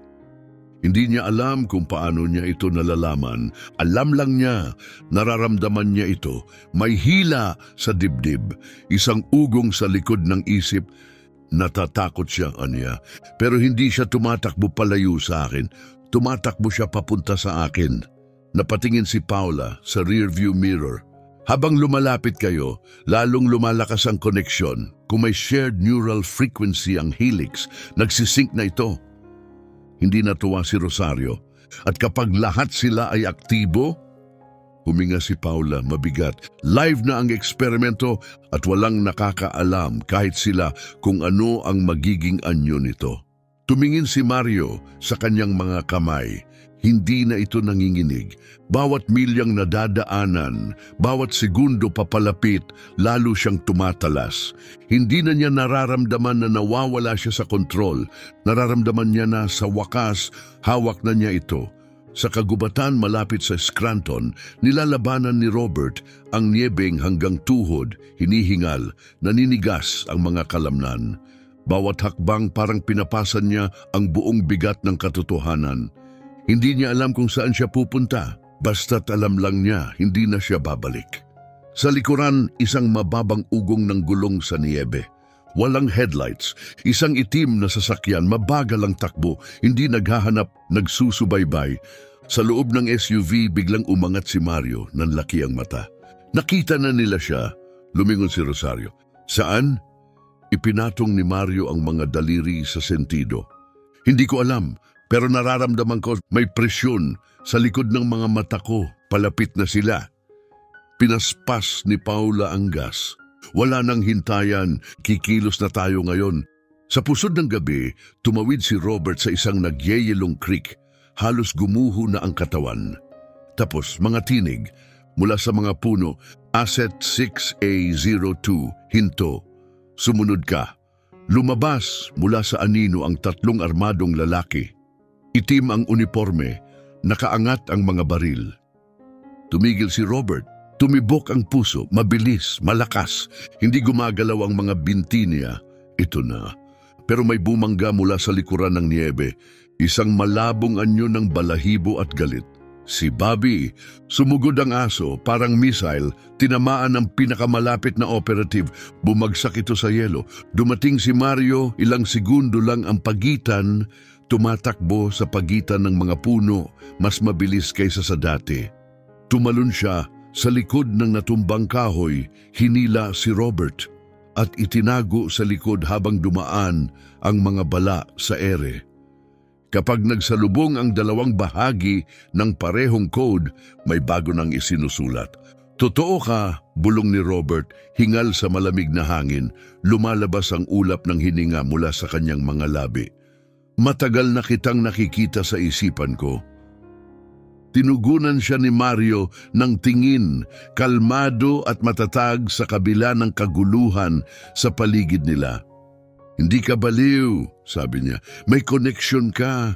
Hindi niya alam kung paano niya ito nalalaman. Alam lang niya, nararamdaman niya ito. May hila sa dibdib, isang ugong sa likod ng isip. Natatakot siya, Anya. Pero hindi siya tumatakbo palayo sa akin. Tumatakbo siya papunta sa akin. Napatingin si Paula sa rearview mirror. Habang lumalapit kayo, lalong lumalakas ang koneksyon. Kung may shared neural frequency ang helix, nagsisync na ito. Hindi natuwa si Rosario. At kapag lahat sila ay aktibo, huminga si Paula mabigat. Live na ang eksperimento at walang nakakaalam kahit sila kung ano ang magiging anyo nito. Tumingin si Mario sa kanyang mga kamay. Hindi na ito nanginginig. Bawat milyang nadadaanan, bawat segundo papalapit, lalo siyang tumatalas. Hindi na niya nararamdaman na nawawala siya sa kontrol. Nararamdaman niya na sa wakas, hawak na niya ito. Sa kagubatan malapit sa Scranton, nilalabanan ni Robert ang niebeng hanggang tuhod, hinihingal, naninigas ang mga kalamnan. Bawat hakbang parang pinapasan niya ang buong bigat ng katotohanan. Hindi niya alam kung saan siya pupunta, basta't alam lang niya hindi na siya babalik. Sa likuran, isang mababang ugong ng gulong sa niebe. Walang headlights, isang itim na sasakyan, mabagal ang takbo, hindi naghahanap, nagsusubaybay. Sa loob ng SUV, biglang umangat si Mario, nanlaki ang mata. Nakita na nila siya, lumingon si Rosario. Saan? Ipinatong ni Mario ang mga daliri sa sentido. Hindi ko alam, pero nararamdaman ko may presyon sa likod ng mga mata ko. Palapit na sila. Pinaspas ni Paula ang gas. Wala nang hintayan, kikilos na tayo ngayon. Sa pusod ng gabi, tumawid si Robert sa isang nagyeyelong creek. Halos gumuho na ang katawan. Tapos mga tinig mula sa mga puno, Asset 6A02, hinto. Sumunod ka. Lumabas mula sa anino ang 3 armadong lalaki. Itim ang uniforme, nakaangat ang mga baril. Tumigil si Robert. Tumibok ang puso, mabilis, malakas. Hindi gumagalaw ang mga binti niya. Ito na. Pero may bumangga mula sa likuran ng niebe. Isang malabong anyo ng balahibo at galit. Si Bobby. Sumugod ang aso, parang missile, tinamaan ang pinakamalapit na operative. Bumagsak ito sa yelo. Dumating si Mario, ilang segundo lang ang pagitan. Tumatakbo sa pagitan ng mga puno, mas mabilis kaysa sa dati. Tumalon siya sa likod ng natumbang kahoy, hinila si Robert at itinago sa likod habang dumaan ang mga bala sa ere. Kapag nagsalubong ang dalawang bahagi ng parehong code, may bago nang isinusulat. Totoo ka, bulong ni Robert, hingal sa malamig na hangin, lumalabas ang ulap ng hininga mula sa kanyang mga labi. Matagal na kitang nakikita sa isipan ko. Tinugunan siya ni Mario ng tingin, kalmado at matatag sa kabila ng kaguluhan sa paligid nila. Hindi ka baliw, sabi niya. May connection ka.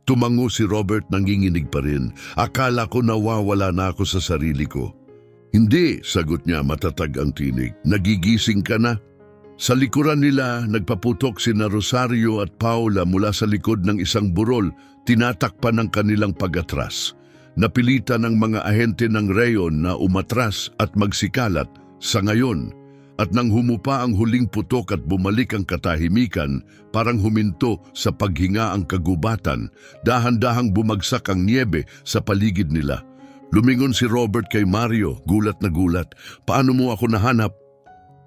Tumango si Robert, nanginginig pa rin. Akala ko nawawala na ako sa sarili ko. Hindi, sagot niya, matatag ang tinig. Nagigising ka na? Sa likuran nila, nagpaputok sina Rosario at Paula mula sa likod ng isang burol, tinatakpan ng kanilang pag-atras. Napilitan ng mga ahente ng reyon na umatras at magsikalat sa ngayon. At nang humupa ang huling putok at bumalik ang katahimikan, parang huminto sa paghinga ang kagubatan, dahan-dahang bumagsak ang niebe sa paligid nila. Lumingon si Robert kay Mario, gulat na gulat. Paano mo ako nahanap?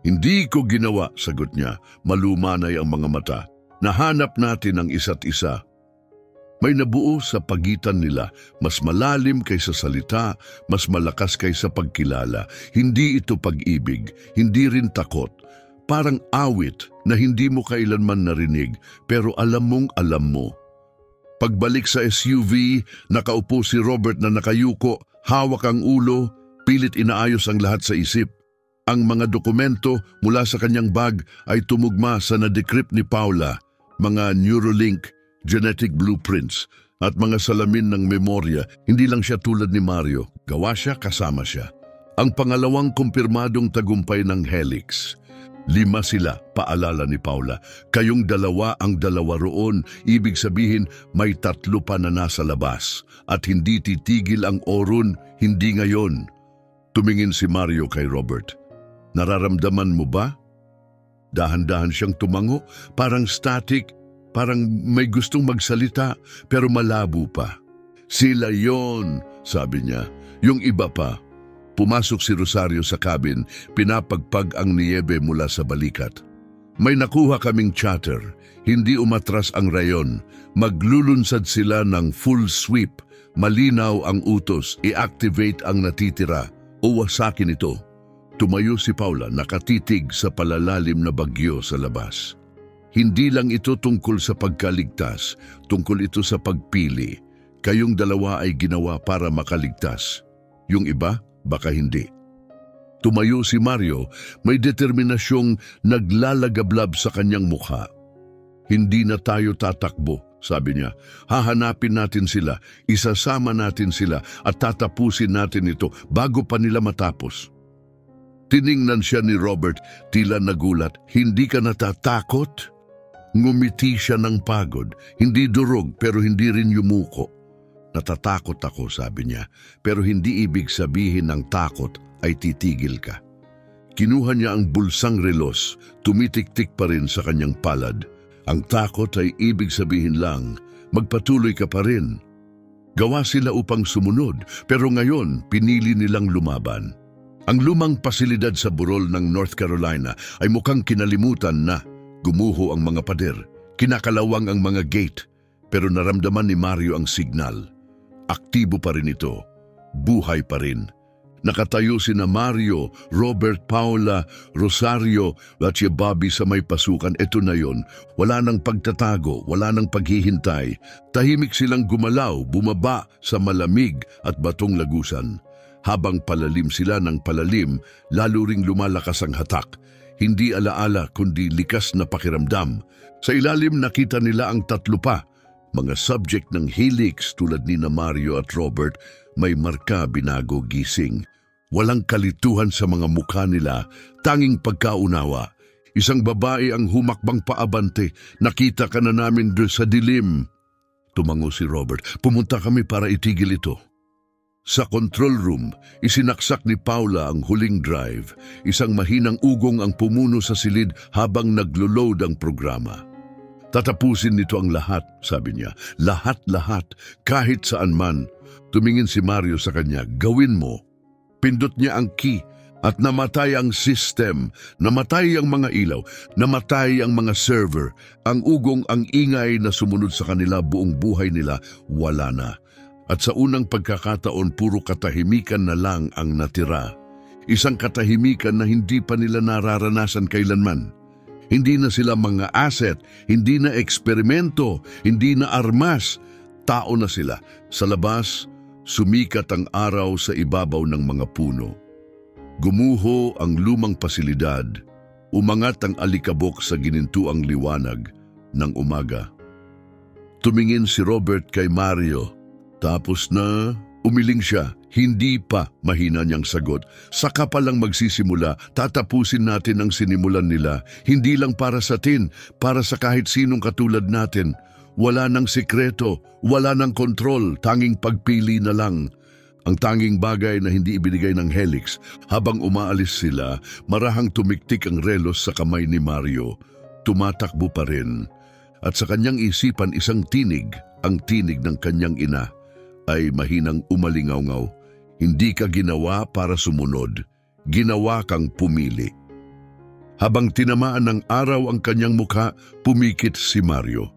Hindi ko ginawa, sagot niya. Malumanay ang mga mata. Nahanap natin ang isa't isa. May nabuo sa pagitan nila, mas malalim kaysa salita, mas malakas kaysa pagkilala. Hindi ito pag-ibig, hindi rin takot. Parang awit na hindi mo kailanman narinig, pero alam mong alam mo. Pagbalik sa SUV, nakaupo si Robert na nakayuko, hawak ang ulo, pilit inaayos ang lahat sa isip. Ang mga dokumento mula sa kanyang bag ay tumugma sa na-decrypt ni Paula, mga Neuralink, genetic blueprints at mga salamin ng memorya. Hindi lang siya tulad ni Mario, gawa siya kasama siya. Ang pangalawang kumpirmadong tagumpay ng Helix. 5 sila, paalala ni Paula. Kayong dalawa ang dalawa roon, ibig sabihin may 3 pa na nasa labas. At hindi titigil ang oron, hindi ngayon. Tumingin si Mario kay Robert. Nararamdaman mo ba? Dahan-dahan siyang tumango, parang static. Parang may gustong magsalita pero malabo pa. Sila yon, sabi niya. Yung iba pa. Pumasok si Rosario sa cabin, pinapagpag ang niebe mula sa balikat. May nakuha kaming chatter. Hindi umatras ang rayon. Maglulunsad sila ng full sweep. Malinaw ang utos, i-activate ang natitira. Uwasakin ito. Tumayo si Paula, nakatitig sa palalalim na bagyo sa labas. Hindi lang ito tungkol sa pagkaligtas, tungkol ito sa pagpili. Kayong dalawa ay ginawa para makaligtas. Yung iba, baka hindi. Tumayo si Mario, may determinasyong naglalagablab sa kanyang mukha. Hindi na tayo tatakbo, sabi niya. Hahanapin natin sila, isasama natin sila at tatapusin natin ito bago pa nila matapos. Tiningnan siya ni Robert, tila nagulat. Hindi ka natatakot? Ngumiti siya ng pagod, hindi durog pero hindi rin yumuko. Natatakot ako, sabi niya, pero hindi ibig sabihin ng takot ay titigil ka. Kinuha niya ang bulsang relos, tumitik-tik pa rin sa kanyang palad. Ang takot ay ibig sabihin lang, magpatuloy ka pa rin. Gawa sila upang sumunod, pero ngayon pinili nilang lumaban. Ang lumang pasilidad sa burol ng North Carolina ay mukhang kinalimutan na. Gumuho ang mga pader, kinakalawang ang mga gate, pero naramdaman ni Mario ang signal. Aktibo pa rin ito, buhay pa rin. Nakatayo sina Mario, Robert, Paula, Rosario at si Bobby sa may pasukan. Ito na yon. Wala nang pagtatago, wala nang paghihintay. Tahimik silang gumalaw, bumaba sa malamig at batong lagusan. Habang palalim sila ng palalim, lalo ring lumalakas ang hatak. Hindi alaala kundi likas na pakiramdam. Sa ilalim nakita nila ang tatlo pa. Mga subject ng helix tulad ni Mario at Robert, may marka, binago, gising. Walang kalituhan sa mga mukha nila, tanging pagkaunawa. Isang babae ang humakbang paabante. Nakita ka na namin doon sa dilim. Tumango si Robert. Pumunta kami para itigil ito. Sa control room, isinaksak ni Paula ang huling drive. Isang mahinang ugong ang pumuno sa silid habang naglo-load ang programa. Tatapusin nito ang lahat, sabi niya. Lahat-lahat, kahit saan man. Tumingin si Mario sa kanya, gawin mo. Pindot niya ang key at namatay ang system, namatay ang mga ilaw, namatay ang mga server. Ang ugong, ang ingay na sumunod sa kanila buong buhay nila, wala na. At sa unang pagkakataon, puro katahimikan na lang ang natira. Isang katahimikan na hindi pa nila nararanasan kailanman. Hindi na sila mga asset, hindi na eksperimento, hindi na armas. Tao na sila. Sa labas, sumikat ang araw sa ibabaw ng mga puno. Gumuho ang lumang pasilidad. Umangat ang alikabok sa ginintuang liwanag ng umaga. Tumingin si Robert kay Mario. Tapos na, umiling siya. Hindi pa mahina niyang sagot. Saka pa lang magsisimula, tatapusin natin ang sinimulan nila. Hindi lang para sa atin, para sa kahit sinong katulad natin. Wala nang sikreto, wala nang kontrol, tanging pagpili na lang. Ang tanging bagay na hindi ibinigay ng helix. Habang umaalis sila, marahang tumiktik ang relos sa kamay ni Mario. Tumatakbo pa rin. At sa kanyang isipan isang tinig, ang tinig ng kanyang ina, ay mahinang umalingaw-ngaw. Hindi ka ginawa para sumunod, ginawa kang pumili. Habang tinamaan ng araw ang kanyang mukha, pumikit si Mario.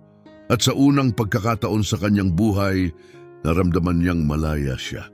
At sa unang pagkakataon sa kanyang buhay, naramdaman niyang malaya siya.